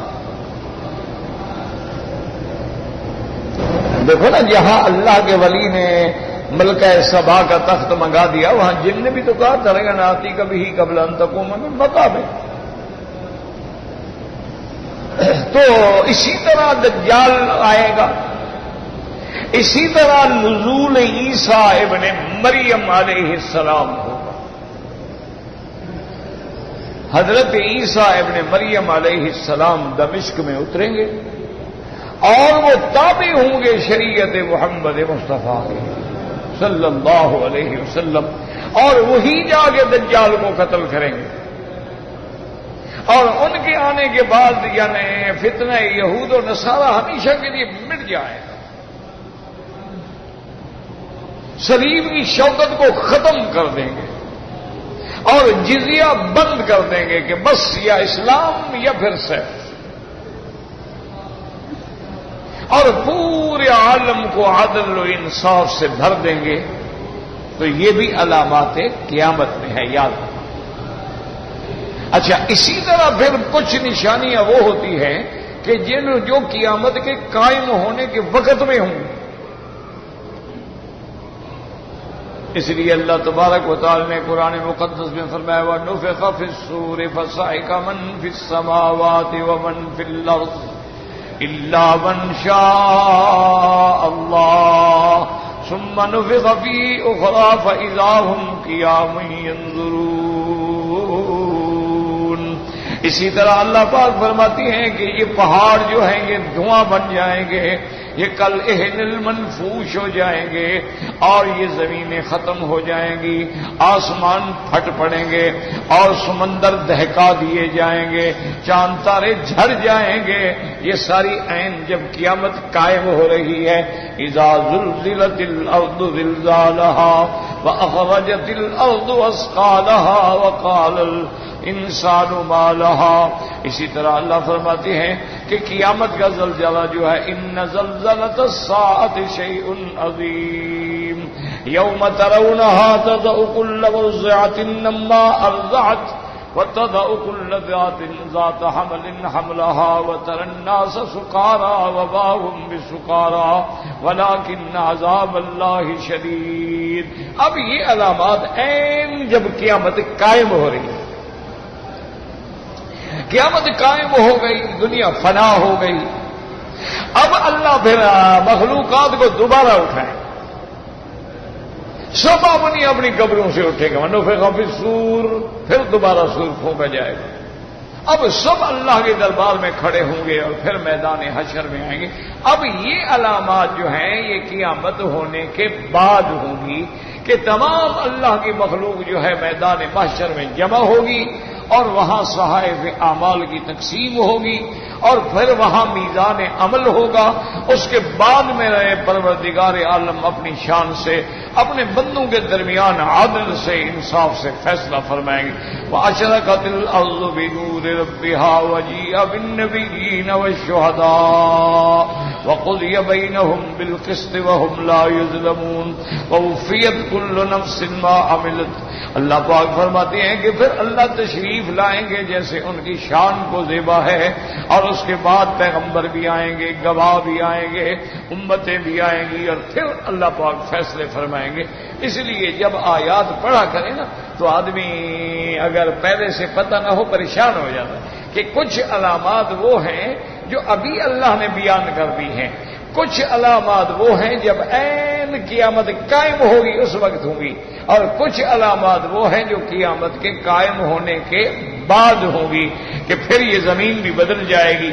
دیکھو نا، جہاں اللہ کے ولی نے ملکہ سبا کا تخت منگا دیا، وہاں جن نے بھی تو کہا ترے ناتی کبھی ہی قبل ان تقوم من مقامہ۔ تو اسی طرح دجال آئے گا، اسی طرح نزول عیسیٰ ابن مریم علیہ السلام ہوگا۔ حضرت عیسیٰ ابن مریم علیہ السلام دمشق میں اتریں گے اور وہ تابع ہوں گے شریعت محمد مصطفیٰ کے صلی اللہ علیہ وسلم، اور وہی جا کے دجال کو قتل کریں گے۔ اور ان کے آنے کے بعد یعنی فتنہ یہود و نصارہ ہمیشہ کے لیے مٹ جائے گا، صلیب کی شوکت کو ختم کر دیں گے اور جزیہ بند کر دیں گے کہ بس یا اسلام یا پھر سیف، اور پورے عالم کو عدل و انصاف سے بھر دیں گے۔ تو یہ بھی علامات قیامت میں ہے، یاد رکھیں۔ اچھا، اسی طرح پھر کچھ نشانیاں وہ ہوتی ہیں کہ جو قیامت کے قائم ہونے کے وقت میں ہوں۔ اس لیے اللہ تبارک و تعالی نے قرآن مقدس میں فرمایا وَنُفِخَ فِي الصُّورِ فَصَعِقَ مَن فِي السَّمَاوَاتِ وَمَن فِي الْأَرْضِ إِلَّا مَن شَاءَ اللَّهُ ثُمَّ نُفِخَ فِيهِ أُخْرَىٰ فَإِذَا هُمْ قِيَامٌ يَنظُرُونَ۔ اسی طرح اللہ پاک فرماتی ہیں کہ یہ پہاڑ جو ہیں یہ دھواں بن جائیں گے، یہ کل اہن المنفوش ہو جائیں گے، اور یہ زمینیں ختم ہو جائیں گی، آسمان پھٹ پڑیں گے اور سمندر دہکا دیے جائیں گے، چاند تارے جھڑ جائیں گے۔ یہ ساری عین جب قیامت قائم ہو رہی ہے، اذا زلزلت الارض زلزالها واخرجت الارض اثقالها وقال الانسان ما لها۔ اسی طرح اللہ فرماتے ہیں کہ قیامت کا زلزلہ جو ہے ان زلزلۃ الساعۃ شیء عظیم یوم ترونها تضع كل مرضعة عما ارضعت وتضع كل ذات حمل حملها وترى الناس سكارى وما هم بسكارى ولكن عذاب الله شدید. اب یہ علامات عین جب قیامت قائم ہو رہی ہے، قیامت قائم ہو گئی، دنیا فنا ہو گئی، اب اللہ پھر مخلوقات کو دوبارہ اٹھائے، سب اپنی اپنی قبروں سے اٹھے گا، ونفخ فی الصور، پھر دوبارہ سور پھونکا جائے گا. اب سب اللہ کے دربار میں کھڑے ہوں گے اور پھر میدان حشر میں آئیں گے. اب یہ علامات جو ہیں یہ قیامت ہونے کے بعد ہوں گی کہ تمام اللہ کی مخلوق جو ہے میدان محشر میں جمع ہوگی اور وہاں صحائف اعمال کی تقسیم ہوگی اور پھر وہاں میزان عمل ہوگا. اس کے بعد میرے پروردگار عالم اپنی شان سے اپنے بندوں کے درمیان عدل سے انصاف سے فیصلہ فرمائیں گے. وَأَشْرَقَتِ الْأَرْضُ بِنُورِ رَبِّهَا وَجِيءَ بِالنَّبِيِّينَ وَالشُّهَدَاءِ وَقُضِيَ بَيْنَهُم بِالْقِسْطِ وَهُمْ لَا يُظْلَمُونَ وَوُفِّيَتْ كُلُّ نَفْسٍ مَا عَمِلَتْ. اللہ پاک فرماتے ہیں کہ پھر اللہ تشریف لائیں گے جیسے ان کی شان کو زیبا ہے، اور اس کے بعد پیغمبر بھی آئیں گے، گواہ بھی آئیں گے، امتیں بھی آئیں گی، اور پھر اللہ پاک فیصلے فرمائیں گے. اس لیے جب آیات پڑھا کرے نا تو آدمی اگر پہلے سے پتہ نہ ہو پریشان ہو جاتا ہے کہ کچھ علامات وہ ہیں جو ابھی اللہ نے بیان کر دی ہیں، کچھ علامات وہ ہیں جب عین قیامت قائم ہوگی اس وقت ہوں گی، اور کچھ علامات وہ ہیں جو قیامت کے قائم ہونے کے بعد ہوں گی کہ پھر یہ زمین بھی بدل جائے گی.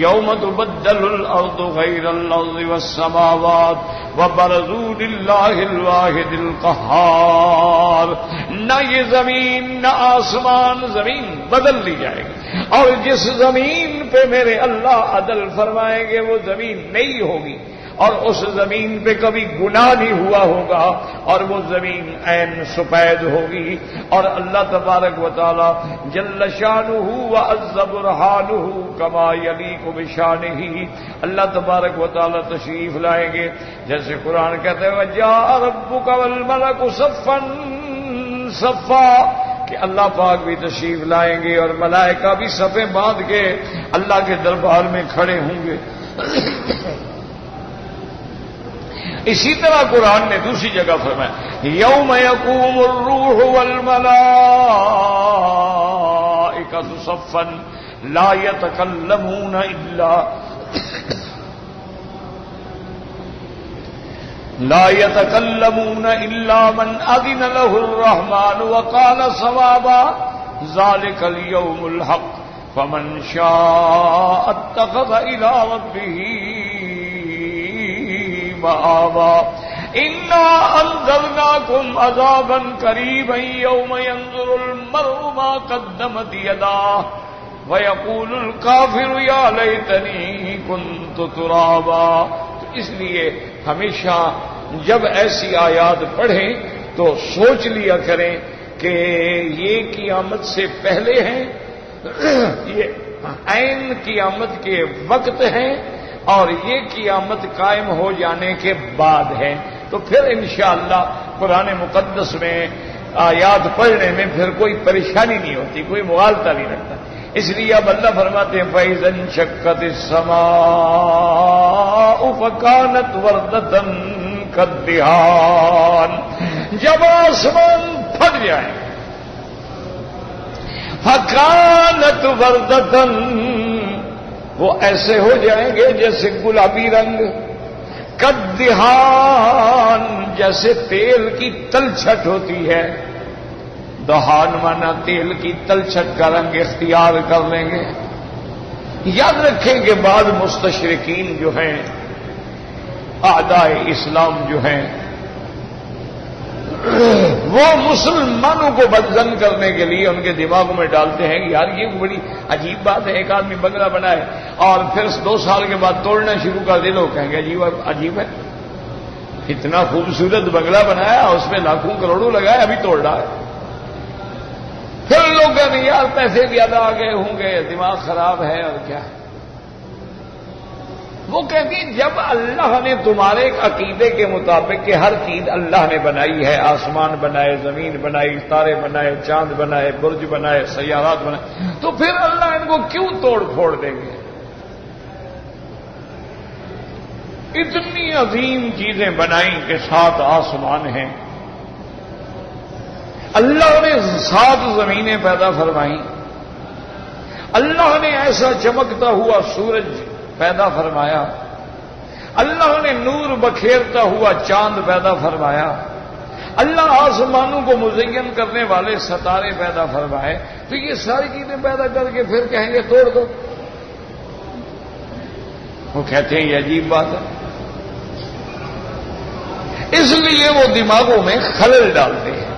یوم تبدل الارض غیر الارض والسماوات وبرزوا للہ الواحد القہار. نہ یہ زمین نہ آسمان، زمین بدل لی جائے گی، اور جس زمین پہ میرے اللہ عدل فرمائیں گے وہ زمین نہیں ہوگی، اور اس زمین پہ کبھی گناہ نہیں ہوا ہوگا، اور وہ زمین عین سفید ہوگی. اور اللہ تبارک و تعالی جل شانہ وعز برہانہ کما یلیق بشانہ، اللہ تبارک و تعالی تشریف لائیں گے جیسے قرآن کہتے ہیں وجاء ربک والملک صفا صفا، کہ اللہ پاک بھی تشریف لائیں گے اور ملائکہ بھی صفیں باندھ کے اللہ کے دربار میں کھڑے ہوں گے. اسی طرح قرآن نے دوسری جگہ فرمایا یوم یقوم الروح والملائکۃ صفا لا یتکلمون الا من اذن له الرحمن وقال صوابا ذلك اليوم الحق فمن شاء اتخذ الى ربه مآبا. انا انذرناكم عذابا قريبا يوم ينظر المرء ما قدمت يداه ويقول الكافر يا ليتني كنت ترابا. اس لیے ہمیشہ جب ایسی آیات پڑھیں تو سوچ لیا کریں کہ یہ قیامت سے پہلے ہیں، یہ عین قیامت کے وقت ہیں، اور یہ قیامت قائم ہو جانے کے بعد ہے. تو پھر انشاءاللہ قرآن مقدس میں آیات پڑھنے میں پھر کوئی پریشانی نہیں ہوتی، کوئی مغالطہ نہیں رکھتا. اس لیے اب اللہ فرماتے ہیں فَإِذَا انشَقَّتِ السَّمَاءُ فَكَانَتْ وَرْدَةً كَالدِّهَانِ، جب آسمان پھٹ جائے فَكَانَتْ وَرْدَةً، وہ ایسے ہو جائیں گے جیسے گلابی رنگ، کدہان، جیسے تیل کی تلچھٹ ہوتی ہے. دہان مانا تیل کی تلچھٹ کا رنگ اختیار کر لیں گے. یاد رکھیں کہ بعض مستشرقین جو ہیں، اعداء اسلام جو ہیں، وہ مسلمانوں کو بدظن کرنے کے لیے ان کے دماغوں میں ڈالتے ہیں کہ یار یہ بڑی عجیب بات ہے، ایک آدمی بنگلہ بنائے اور پھر 2 سال کے بعد توڑنا شروع کر دے. لوگ کہیں گے عجیب ہے، اتنا خوبصورت بنگلہ بنایا، اس میں لاکھوں کروڑوں لگائے، ابھی توڑ رہا ہے. پھر لوگ کہتے ہیں یار پیسے زیادہ آ گئے ہوں گے، دماغ خراب ہے، اور کیا وہ کہتی ہے جب اللہ نے تمہارے عقیدے کے مطابق کہ ہر چیز اللہ نے بنائی ہے، آسمان بنائے، زمین بنائی، تارے بنائے، چاند بنائے، برج بنائے، سیارات بنائے، تو پھر اللہ ان کو کیوں توڑ پھوڑ دیں گے؟ اتنی عظیم چیزیں بنائیں کہ 7 آسمان ہیں، اللہ نے 7 زمینیں پیدا فرمائیں، اللہ نے ایسا چمکتا ہوا سورج پیدا فرمایا، اللہ نے نور بکھیرتا ہوا چاند پیدا فرمایا، اللہ آسمانوں کو مزین کرنے والے ستارے پیدا فرمائے، تو یہ ساری چیزیں پیدا کر کے پھر کہیں گے توڑ دو؟ وہ کہتے ہیں یہ عجیب بات ہے، اس لیے وہ دماغوں میں خلل ڈالتے ہیں۔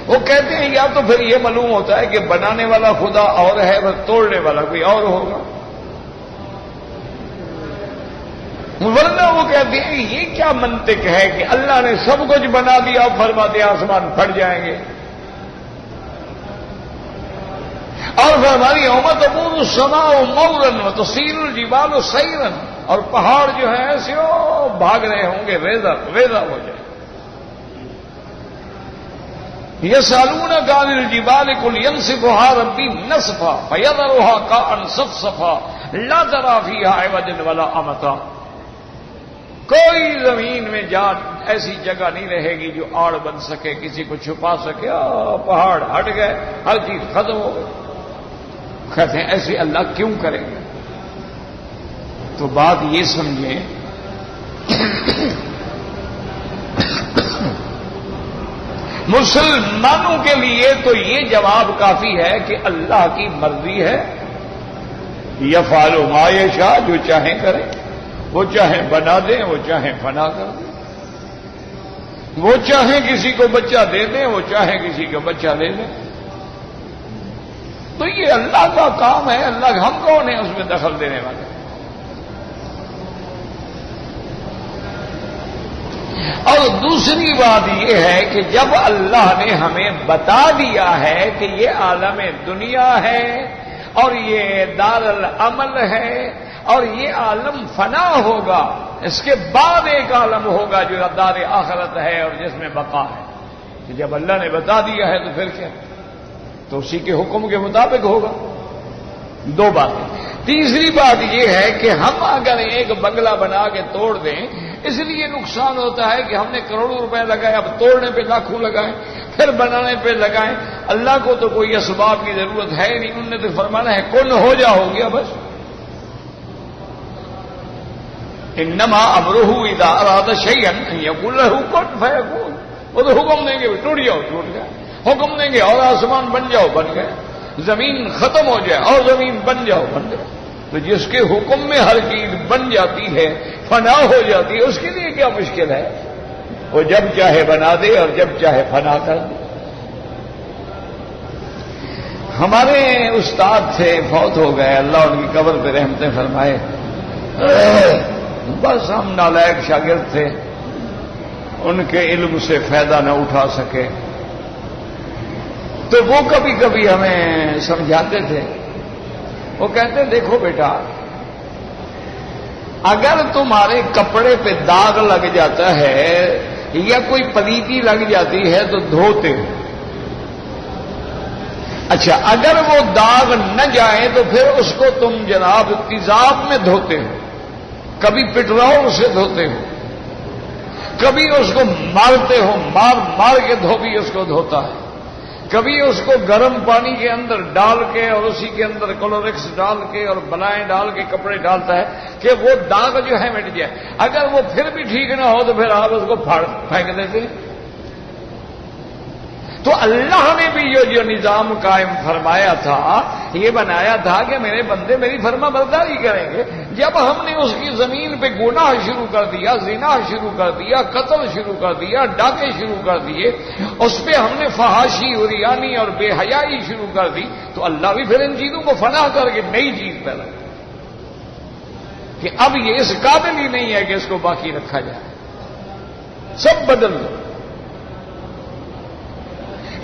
وہ کہتے ہیں یا تو پھر یہ معلوم ہوتا ہے کہ بنانے والا خدا اور ہے، بس توڑنے والا کوئی اور ہوگا، ورنہ وہ کہتے ہیں یہ کیا منطق ہے کہ اللہ نے سب کچھ بنا دیا اور فرماتے آسمان پھٹ جائیں گے، اور فرمائی یوم تمور السماء مورا وتسیر الجبال سیرا، اور پہاڑ جو ہیں ایسے بھاگ رہے ہوں گے، ریزہ ہو جائے۔ یسألونک عن الجبال قل ينسفها ربی نسفا فیذرها قاعا صفصفا لا تری فیہا عوجا ولا امتا۔ کوئی زمین میں ایسی جگہ نہیں رہے گی جو آڑ بن سکے، کسی کو چھپا سکے، پہاڑ ہٹ گئے، ہر چیز ختم ہو گئی۔ کہتے ہیں ایسے اللہ کیوں کریں گے؟ تو بات یہ سمجھیں مسلمانوں کے لیے تو یہ جواب کافی ہے کہ اللہ کی مرضی ہے، یفعل ما یشاء، جو چاہیں کریں، وہ چاہیں بنا دیں، وہ چاہیں فنا کر دیں، وہ چاہیں کسی کو بچہ دے دیں، وہ چاہیں کسی کو بچہ لے دیں، تو یہ اللہ کا کام ہے، اللہ ہم کون ہیں اس میں دخل دینے والے؟ اور دوسری بات یہ ہے کہ جب اللہ نے ہمیں بتا دیا ہے کہ یہ عالم دنیا ہے اور یہ دار العمل ہے اور یہ عالم فنا ہوگا، اس کے بعد ایک عالم ہوگا جو دار آخرت ہے اور جس میں بقا ہے، کہ جب اللہ نے بتا دیا ہے تو پھر کیا، تو اسی کے حکم کے مطابق ہوگا۔ 2 باتیں۔ تیسری بات یہ ہے کہ ہم اگر ایک بنگلہ بنا کے توڑ دیں، اس لیے نقصان ہوتا ہے کہ ہم نے کروڑوں روپے لگائے، اب توڑنے پہ لاکھوں لگائیں، پھر بنانے پہ لگائیں۔ اللہ کو تو کوئی اسباب کی ضرورت ہے نہیں، انہوں نے تو فرمانا ہے کن ہو جا، ہو گیا بس۔ انما امرہ اذا اراد شیئا ان یقول له کن فیکون، وہ تو حکم دیں گے ٹوٹ جاؤ، ٹوٹ گیا، حکم دیں گے اور آسمان بن جاؤ، بن گئے، زمین ختم ہو جائے اور زمین بن جاؤ، بن گئے۔ تو جس کے حکم میں ہر چیز بن جاتی ہے، فنا ہو جاتی ہے، اس کے لیے کیا مشکل ہے؟ وہ جب چاہے بنا دے اور جب چاہے فنا کر دے۔ ہمارے استاد تھے، فوت ہو گئے، اللہ ان کی قبر پہ رحمتیں فرمائے، بس ہم نالائق شاگرد تھے، ان کے علم سے فائدہ نہ اٹھا سکے، تو وہ کبھی کبھی ہمیں سمجھاتے تھے۔ وہ کہتے دیکھو بیٹا، اگر تمہارے کپڑے پہ داغ لگ جاتا ہے یا کوئی پلیتی لگ جاتی ہے تو دھوتے ہو، اچھا اگر وہ داغ نہ جائے تو پھر اس کو تم جناب تیزاب میں دھوتے ہو، کبھی پٹرول سے دھوتے ہو، کبھی اس کو مارتے ہو، مار کے دھوبی اس کو دھوتا ہے، کبھی اس کو گرم پانی کے اندر ڈال کے اور اسی کے اندر کلورکس ڈال کے اور بلائیں ڈال کے کپڑے ڈالتا ہے کہ وہ داغ جو ہے مٹ جائے۔ اگر وہ پھر بھی ٹھیک نہ ہو تو پھر آپ اس کو پھینک دیتے ہیں۔ تو اللہ نے بھی یہ جو نظام قائم فرمایا تھا، یہ بنایا تھا کہ میرے بندے میری فرما برداری کریں گے۔ جب ہم نے اس کی زمین پہ گناہ شروع کر دیا، زنا شروع کر دیا، قتل شروع کر دیا، ڈاکے شروع کر دیے، اس پہ ہم نے فحاشی عریانی اور بے حیائی شروع کر دی، تو اللہ بھی پھر ان چیزوں کو فنا کر کے نئی چیز پیدا کر کہ اب یہ اس قابل ہی نہیں ہے کہ اس کو باقی رکھا جائے، سب بدل دو۔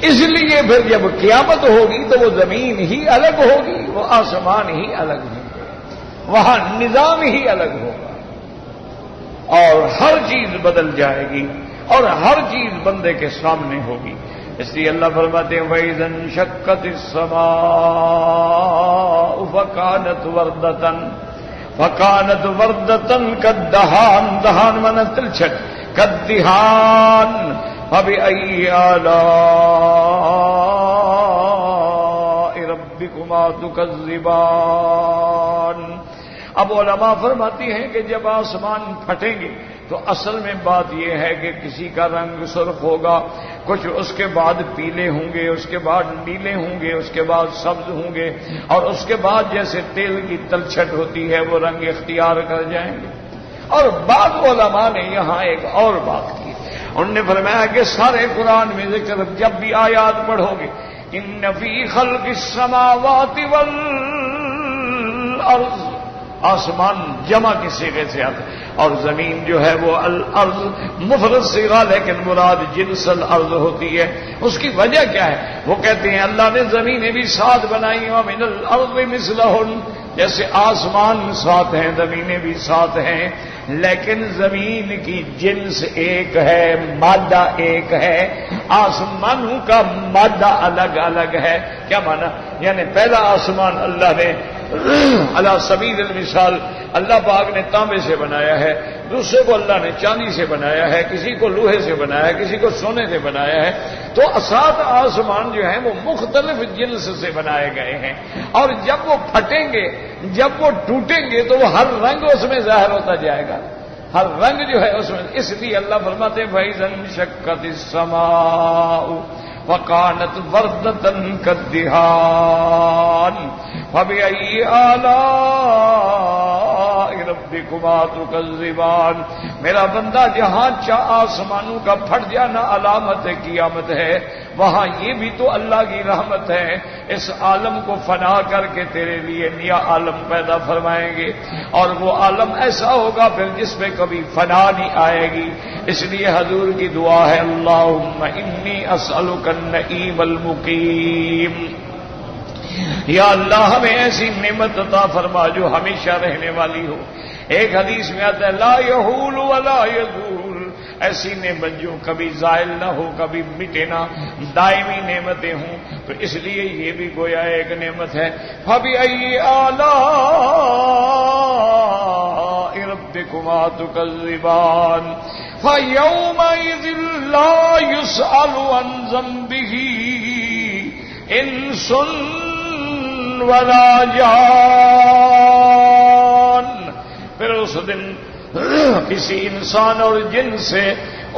اس لیے پھر جب قیامت ہوگی تو وہ زمین ہی الگ ہوگی، وہ آسمان ہی الگ ہوں گے، وہاں نظام ہی الگ ہوگا۔ اور ہر چیز بدل جائے گی اور ہر چیز بندے کے سامنے ہوگی. اس لیے اللہ فرماتے ہیں وَإِذَا انشَقَّتِ السَّمَاءُ فَكَانَتْ وَرْدَةً كَالدَّهَانِ دہان مانا تلچھٹ كَالدِّهَانِ فَبِأَيِّ آلَاءِ رَبِّكُمَا تُكَذِّبَانِ. اب علماء فرماتی ہیں کہ جب آسمان پھٹیں گے تو اصل میں بات یہ ہے کہ کسی کا رنگ سرخ ہوگا، کچھ اس کے بعد پیلے ہوں گے، اس کے بعد نیلے ہوں گے، اس کے بعد سبز ہوں گے، اور اس کے بعد جیسے تیل کی تلچھٹ ہوتی ہے وہ رنگ اختیار کر جائیں گے. اور بعض علماء نے یہاں ایک اور بات کی، انہوں نے فرمایا کہ سارے قرآن میں ذکر جب بھی آیات پڑھو گے ان فی خلق السماوات والارض، آسمان جمع کی صیغے سے آتا ہے، اور زمین جو ہے وہ الارض مفرد صیغہ لیکن مراد جنس الارض ہوتی ہے. اس کی وجہ کیا ہے؟ وہ کہتے ہیں اللہ نے زمینیں بھی ساتھ بنائی ومن الارض مثلہن، جیسے آسمان ساتھ ہیں زمینیں بھی ساتھ ہیں، لیکن زمین کی جنس ایک ہے، مادہ ایک ہے، آسمانوں کا مادہ الگ الگ ہے. کیا مانا؟ یعنی پہلا آسمان اللہ نے علی سبیل المثال اللہ پاک نے تانبے سے بنایا ہے، دوسرے کو اللہ نے چاندی سے بنایا ہے، کسی کو لوہے سے بنایا ہے، کسی کو سونے سے بنایا ہے. تو 7 آسمان جو ہیں وہ مختلف جنس سے بنائے گئے ہیں، اور جب وہ پھٹیں گے، جب وہ ٹوٹیں گے تو وہ ہر رنگ اس میں ظاہر ہوتا جائے گا، ہر رنگ جو ہے اس میں. اس لیے اللہ فرماتے ہیں فَإِذَا انشَقَّتِ السَّمَاءُ فَكَانَتْ وَرْدَةً كَالدِّهَانِ فَبِأَيِّ آلَاءِ رَبِّكُمَا تُكَذِّبَانِ. میرا بندہ جہاں آسمانوں کا پھٹ جانا علامت قیامت ہے، وہاں یہ بھی تو اللہ کی رحمت ہے، اس عالم کو فنا کر کے تیرے لیے نیا عالم پیدا فرمائیں گے، اور وہ عالم ایسا ہوگا پھر جس میں کبھی فنا نہیں آئے گی. اس لیے حضور کی دعا ہے اللہم انی اسألک النعیم المقیم، یا اللہ ہمیں ایسی نعمت عطا فرما جو ہمیشہ رہنے والی ہو. ایک حدیث میں آتا ہے لا یحول ولا یزول، ایسی نعمت جو کبھی زائل نہ ہو، کبھی مٹے نہ، دائمی نعمتیں ہوں. تو اس لیے یہ بھی گویا ایک نعمت ہے. فَبِأَيِّ آلَاءِ رَبِّكُمَا تُكَذِّبَانِ فَيَوْمَئِذٍ لَا يُسْأَلُ عَنْ ذَنبِهِ إِنسٌ وَلَا جَانٌ. پھر اس دن کسی انسان اور جن سے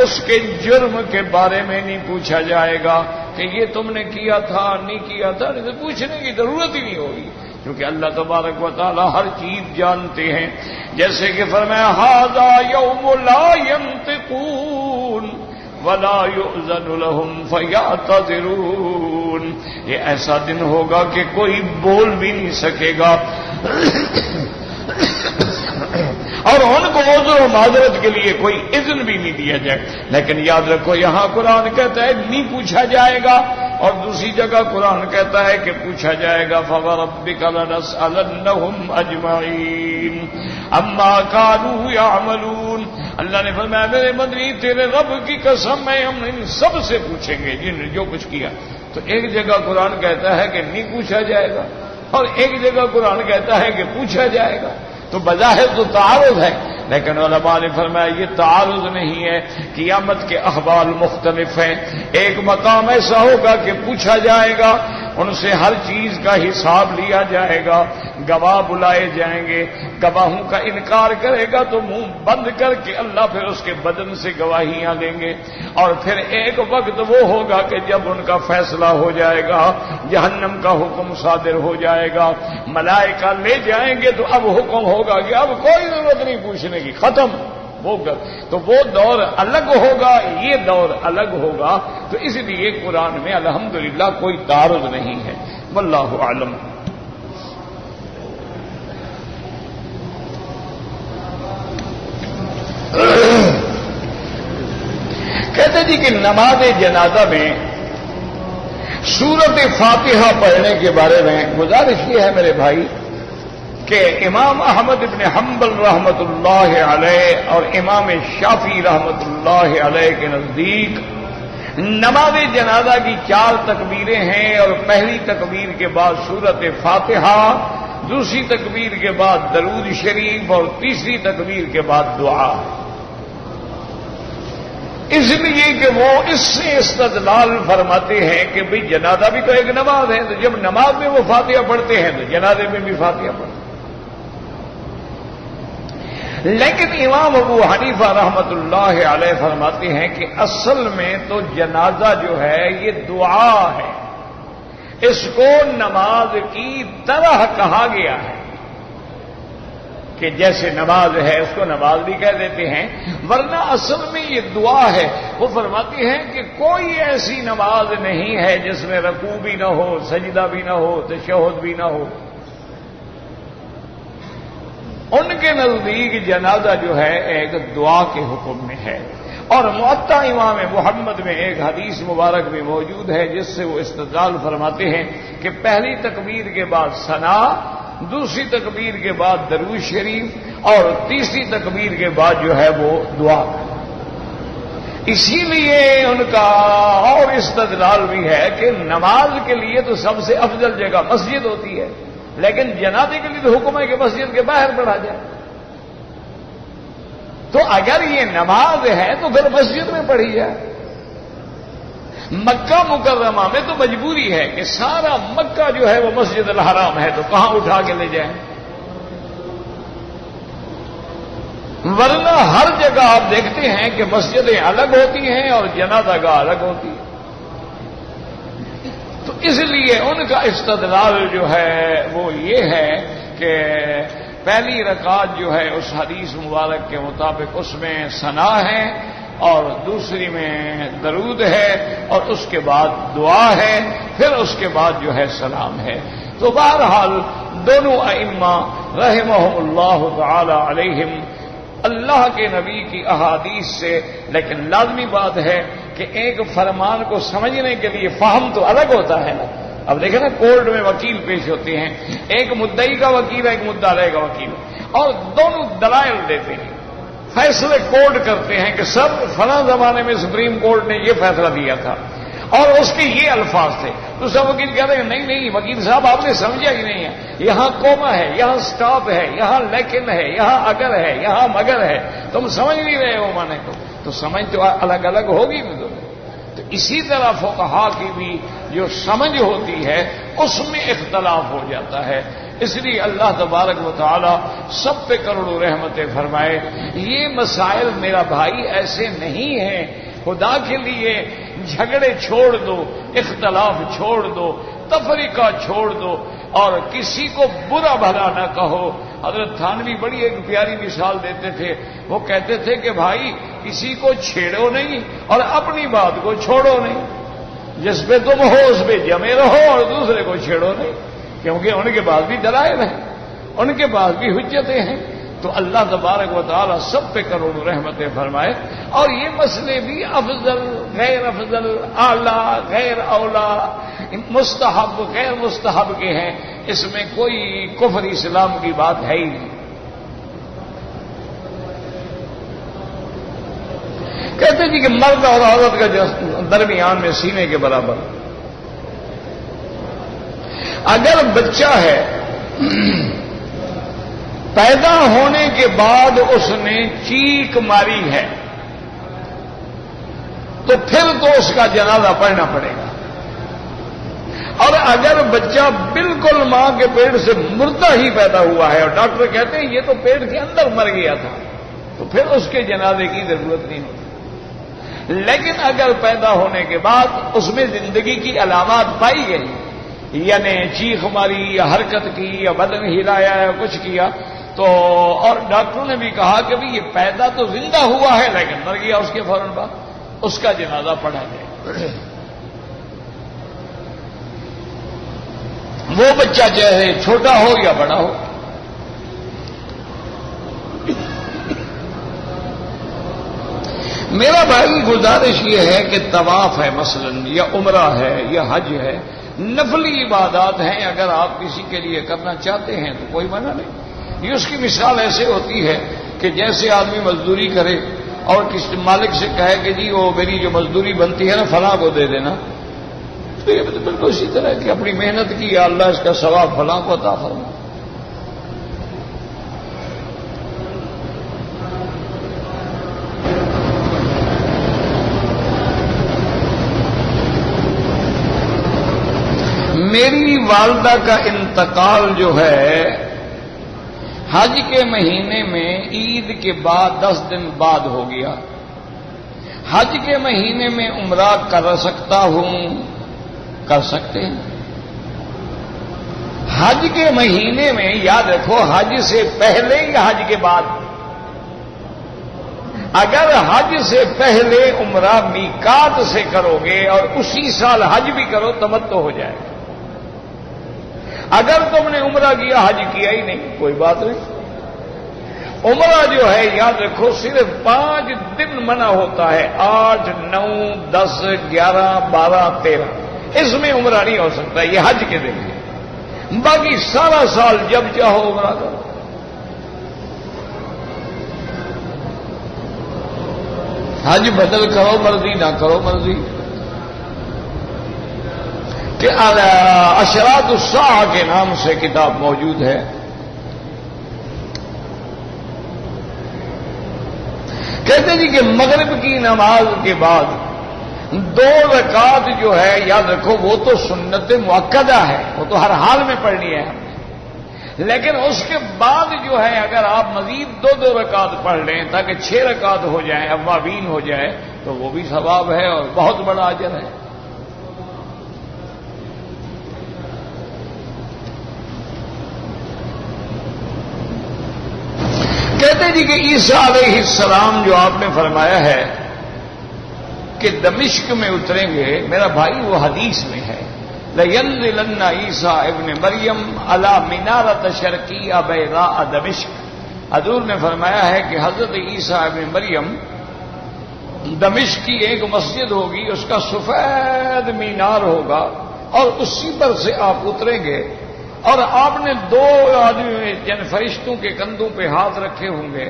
اس کے جرم کے بارے میں نہیں پوچھا جائے گا کہ یہ تم نے کیا تھا نہیں کیا تھا، نہیں تو پوچھنے کی ضرورت ہی نہیں ہوگی، کیونکہ اللہ تبارک و تعالی ہر چیز جانتے ہیں. جیسے کہ فرمایا ھذا یوم لا ینطقون ولا یؤذن لهم فیعتذرون. یہ ایسا دن ہوگا کہ کوئی بول بھی نہیں سکے گا اور ان کو عذر و معذرت کے لیے کوئی اذن بھی نہیں دیا جائے. لیکن یاد رکھو یہاں قرآن کہتا ہے نہیں پوچھا جائے گا، اور دوسری جگہ قرآن کہتا ہے کہ پوچھا جائے گا فَوَرَبِّكَ لَنَسْأَلَنَّهُمْ أَجْمَعِينَ عَمَّا كَانُوا يَعْمَلُونَ. اللہ نے فرمایا میرے مدنی تیرے رب کی قسم میں ہم ان سب سے پوچھیں گے جن نے جو کچھ کیا. تو ایک جگہ قرآن کہتا ہے کہ نہیں پوچھا جائے گا، اور ایک جگہ قرآن کہتا ہے کہ پوچھا جائے گا. تو بظاہر تو تعارض ہے، لیکن علماء نے فرمایا یہ تعارض نہیں ہے، قیامت کے احوال مختلف ہیں. ایک مقام ایسا ہوگا کہ پوچھا جائے گا، ان سے ہر چیز کا حساب لیا جائے گا، گواہ بلائے جائیں گے، گواہوں کا انکار کرے گا تو منہ بند کر کے اللہ پھر اس کے بدن سے گواہیاں لیں گے. اور پھر ایک وقت وہ ہوگا کہ جب ان کا فیصلہ ہو جائے گا، جہنم کا حکم صادر ہو جائے گا، ملائکہ لے جائیں گے تو اب حکم ہوگا کہ اب کوئی ضرورت نہیں پوچھنے کی، ختم ہوگا. تو وہ دور الگ ہوگا، یہ دور الگ ہوگا. تو اس لیے قرآن میں الحمدللہ کوئی تعارض نہیں ہے. واللہ اعلم. کہتے جی کہ نماز جنازہ میں سورت فاتحہ پڑھنے کے بارے میں گزارش یہ ہے میرے بھائی کہ امام احمد ابن حنبل رحمت اللہ علیہ اور امام شافعی رحمت اللہ علیہ کے نزدیک نماز جنازہ کی 4 تکبیریں ہیں، اور پہلی تکبیر کے بعد سورۃ فاتحہ، دوسری تکبیر کے بعد درود شریف، اور تیسری تکبیر کے بعد دعا. اس لیے کہ وہ اس سے استدلال فرماتے ہیں کہ بھئی جنازہ بھی تو ایک نماز ہے، تو جب نماز میں وہ فاتحہ پڑھتے ہیں تو جنازے میں بھی فاتحہ پڑھتے ہیں. لیکن امام ابو حنیفہ رحمت اللہ علیہ فرماتے ہیں کہ اصل میں تو جنازہ جو ہے یہ دعا ہے، اس کو نماز کی طرح کہا گیا ہے کہ جیسے نماز ہے اس کو نماز بھی کہہ دیتے ہیں، ورنہ اصل میں یہ دعا ہے. وہ فرماتے ہیں کہ کوئی ایسی نماز نہیں ہے جس میں رکوع بھی نہ ہو، سجدہ بھی نہ ہو، تشہد بھی نہ ہو. ان کے نزدیک جنازہ جو ہے ایک دعا کے حکم میں ہے. اور معطا امام محمد میں ایک حدیث مبارک بھی موجود ہے جس سے وہ استدلال فرماتے ہیں کہ پہلی تکبیر کے بعد ثنا، دوسری تکبیر کے بعد درود شریف، اور تیسری تکبیر کے بعد جو ہے وہ دعا. اسی لیے ان کا اور استدلال بھی ہے کہ نماز کے لیے تو سب سے افضل جگہ مسجد ہوتی ہے، لیکن جنازے کے لیے تو حکم ہے کہ مسجد کے باہر پڑھا جائے. تو اگر یہ نماز ہے تو پھر مسجد میں پڑھی جائے. مکہ مکرمہ میں تو مجبوری ہے کہ سارا مکہ جو ہے وہ مسجد الحرام ہے، تو کہاں اٹھا کے لے جائیں؟ ورنہ ہر جگہ آپ دیکھتے ہیں کہ مسجدیں الگ ہوتی ہیں اور جنازہ گاہ الگ ہوتی ہے. تو اس لیے ان کا استدلال جو ہے وہ یہ ہے کہ پہلی رکعت جو ہے اس حدیث مبارک کے مطابق اس میں ثنا ہے، اور دوسری میں درود ہے، اور اس کے بعد دعا ہے، پھر اس کے بعد جو ہے سلام ہے. تو بہرحال دونوں ائمہ رحمہم اللہ تعالی علیہم اللہ کے نبی کی احادیث سے، لیکن لازمی بات ہے کہ ایک فرمان کو سمجھنے کے لیے فہم تو الگ ہوتا ہے نا. اب دیکھیں نا، کورٹ میں وکیل پیش ہوتے ہیں، ایک مدعی کا وکیل ہے، ایک مدعا علیہ کا وکیل، اور دونوں دلائل دیتے ہیں، فیصلے کورٹ کرتے ہیں کہ سر فلاں زمانے میں سپریم کورٹ نے یہ فیصلہ دیا تھا اور اس کے یہ الفاظ تھے. تو سب وکیل کہتے ہیں نہیں وکیل صاحب آپ نے سمجھا ہی نہیں ہے، یہاں کوما ہے، یہاں سٹاپ ہے، یہاں لیکن ہے، یہاں اگر ہے، یہاں مگر ہے، تم سمجھ نہیں رہے ہو معنی کو. تو سمجھ تو الگ الگ ہوگی نا. تو اسی طرح فقہا کی بھی جو سمجھ ہوتی ہے اس میں اختلاف ہو جاتا ہے. اس لیے اللہ تبارک و تعالی سب پہ کروڑوں رحمتیں فرمائے. یہ مسائل میرا بھائی ایسے نہیں ہیں. خدا کے لیے جھگڑے چھوڑ دو، اختلاف چھوڑ دو، تفریقہ چھوڑ دو، اور کسی کو برا بھلا نہ کہو. حضرت تھانوی بڑی ایک پیاری مثال دیتے تھے. وہ کہتے تھے کہ بھائی کسی کو چھیڑو نہیں اور اپنی بات کو چھوڑو نہیں. جس پہ تم ہو اس پہ جمے رہو اور دوسرے کو چھیڑو نہیں، کیونکہ ان کے پاس بھی دلائل ہیں، ان کے پاس بھی حجتیں ہیں. تو اللہ تبارک و تعالی سب پہ کروڑوں رحمتیں فرمائے. اور یہ مسئلے بھی افضل غیر افضل، اعلیٰ غیر اولا، مستحب غیر مستحب کے ہیں. اس میں کوئی کفر اسلام کی بات ہے ہی نہیں. کہتے جی کہ مرد اور عورت کا درمیان میں سینے کے برابر. اگر بچہ ہے پیدا ہونے کے بعد اس نے چیخ ماری ہے تو پھر تو اس کا جنازہ پڑھنا پڑے گا. اور اگر بچہ بالکل ماں کے پیٹ سے مردہ ہی پیدا ہوا ہے اور ڈاکٹر کہتے ہیں یہ تو پیٹ کے اندر مر گیا تھا، تو پھر اس کے جنازے کی ضرورت نہیں ہوتی. لیکن اگر پیدا ہونے کے بعد اس میں زندگی کی علامات پائی گئی، یعنی چیخ ماری یا حرکت کی یا بدن ہلایا یا کچھ کیا، تو اور ڈاکٹروں نے بھی کہا کہ بھی یہ پیدا تو زندہ ہوا ہے لیکن مر گیا اس کے فوراً بعد، اس کا جنازہ پڑھا جائے. وہ بچہ چاہے چھوٹا ہو یا بڑا ہو. میرا بھائی گزارش یہ ہے کہ طواف ہے مثلا، یا عمرہ ہے یا حج ہے، نفلی عبادات ہیں. اگر آپ کسی کے لیے کرنا چاہتے ہیں تو کوئی منع نہیں. یہ اس کی مثال ایسے ہوتی ہے کہ جیسے آدمی مزدوری کرے اور کسی مالک سے کہے کہ جی وہ میری جو مزدوری بنتی ہے نا فلاں کو دے دینا، تو یہ بالکل اسی طرح کہ اپنی محنت کی یا اللہ اس کا ثواب فلاں کو عطا فرما۔ میری والدہ کا انتقال جو ہے حج کے مہینے میں عید کے بعد 10 دن بعد ہو گیا۔ حج کے مہینے میں عمرہ کر سکتا ہوں؟ کر سکتے ہیں۔ حج کے مہینے میں یاد رکھو حج سے پہلے یا حج کے بعد؟ اگر حج سے پہلے عمرہ میقات سے کرو گے اور اسی سال حج بھی کرو تمتع ہو جائے گا۔ اگر تم نے عمرہ کیا حج کیا ہی نہیں کوئی بات نہیں۔ عمرہ جو ہے یاد رکھو صرف 5 دن منع ہوتا ہے، 8، 9، 10، 11، 12، 13، اس میں عمرہ نہیں ہو سکتا، یہ حج کے دن ہے۔ باقی سارا سال جب چاہو عمرہ کرو۔ حج بدل کرو مرضی، نہ کرو مرضی۔ کہ اشراط الساعہ کے نام سے کتاب موجود ہے، کہتے جی کہ مغرب کی نماز کے بعد 2 رکعت جو ہے یاد رکھو وہ تو سنت مؤکدہ ہے، وہ تو ہر حال میں پڑھنی ہے ہم نے، لیکن اس کے بعد جو ہے اگر آپ مزید 2 رکعت پڑھ لیں تاکہ 6 رکعت ہو جائیں، اوابین ہو جائے، تو وہ بھی ثواب ہے اور بہت بڑا اجر ہے۔ کہتے جی کہ عیسیٰ علیہ السلام جو آپ نے فرمایا ہے کہ دمشق میں اتریں گے، میرا بھائی وہ حدیث میں ہے لَيَنزِلَنَّ عیسیٰ ابن مریم علی منارۃ شرقیہ بیضاء دمشق۔ حضور نے فرمایا ہے کہ حضرت عیسیٰ ابن مریم دمشق کی ایک مسجد ہوگی، اس کا سفید مینار ہوگا اور اسی پر سے آپ اتریں گے اور آپ نے 2 آدمی جن فرشتوں کے کندھوں پہ ہاتھ رکھے ہوں گے،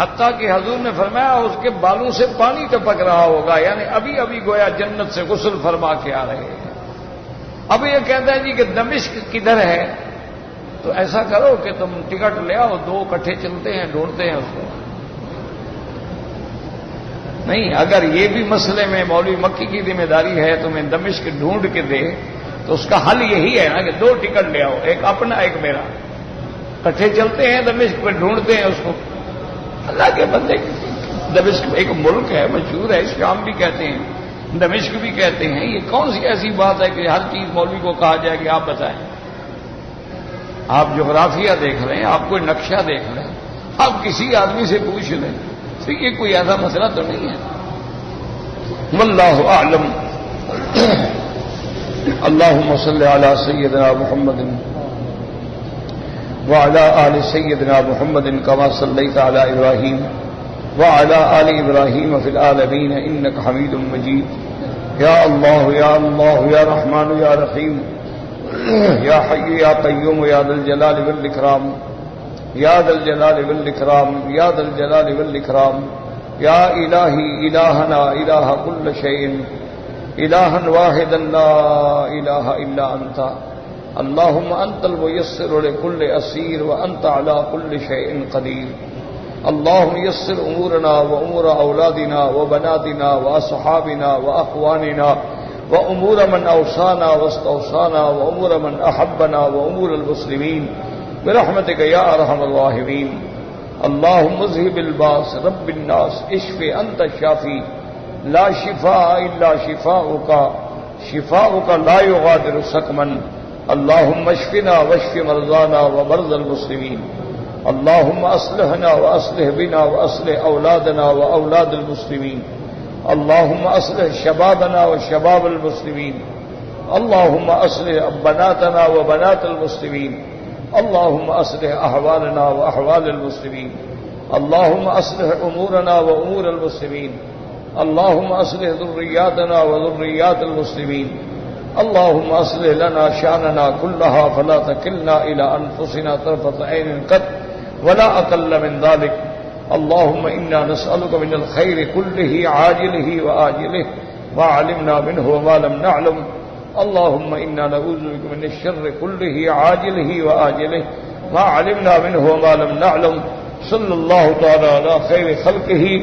حتیٰ کہ حضور نے فرمایا اس کے بالوں سے پانی ٹپک رہا ہوگا، یعنی ابھی ابھی گویا جنت سے غسل فرما کے آ رہے ہیں۔ اب یہ کہتا ہے جی کہ دمشق کدھر ہے؟ تو ایسا کرو کہ تم ٹکٹ لے آؤ، 2 اکٹھے چلتے ہیں، ڈھونڈتے ہیں اس کو۔ نہیں، اگر یہ بھی مسئلے میں مولوی مکی کی ذمہ داری ہے تمہیں دمشق ڈھونڈ کے دے تو اس کا حل یہی ہے نا کہ 2 ٹکٹ لے آؤ، ایک اپنا ایک میرا، اکٹھے چلتے ہیں دمشق پہ ڈھونڈتے ہیں اس کو۔ اللہ کے بندے، دمشق ایک ملک ہے، مشہور ہے، شام بھی کہتے ہیں، دمشق بھی کہتے ہیں، یہ کون سی ایسی بات ہے کہ ہر چیز مولوی کو کہا جائے کہ آپ بتائیں؟ آپ جغرافیہ دیکھ لیں، آپ کوئی نقشہ دیکھ لیں، آپ کسی آدمی سے پوچھ لیں، تو یہ کوئی ایسا مسئلہ تو نہیں ہے۔ واللہ اعلم۔ اللهم صل على سيدنا محمد وعلى آل سيدنا محمد كما صليت على إبراهيم وعلى آل إبراهيم في العالمين إنك حميد مجيد۔ يا الله يا الله يا رحمن يا رحيم يا حي يا قيوم يا ذا الجلال والإكرام يا ذا الجلال والإكرام يا ذا الجلال والإكرام يا إلهي إلهنا إله كل شيء إلها واحدا لا إله إلا أنت اللهم أنت الميسر لكل أسير وأنت على كل شيء قدير اللهم يسر أمورنا وأمور أولادنا وبناتنا وأصحابنا وأخواننا وأمور من أوصانا واستوصانا وأمور من أحبنا وأمور المسلمين برحمتك يا أرحم الراحمين اللهم اذهب الباس رب الناس اشف أنت الشافي لا شفاء إلا شفاؤك شفاؤك لا يغادر سقما اللهم اشفنا واشف مرضانا ومرضى المسلمين اللهم أصلحنا وأصلح بنا وأصلح أولادنا وأولاد المسلمين اللهم أصلح شبابنا وشباب المسلمين اللهم أصلح بناتنا وبنات المسلمين اللهم أصلح أحوالنا وأحوال المسلمين اللهم أصلح أمورنا وأمور المسلمين اللهم أصلح ذرياتنا وذريات المسلمين اللهم أصلح لنا شأننا كلها فلا تكلنا إلى أنفسنا طرفة عين قط ولا أقل من ذلك. اللهم إنا نسألك من الخير كله عاجله وآجله ما علمنا منه وما لم نعلم. اللهم إنا نعوذ بك من الشر كله عاجله وآجله ما علمنا منه وما لم نعلم. صلى الله تعالى على خير خلقه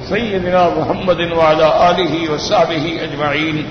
سيدنا محمد وعلى آله وصحبه أجمعين.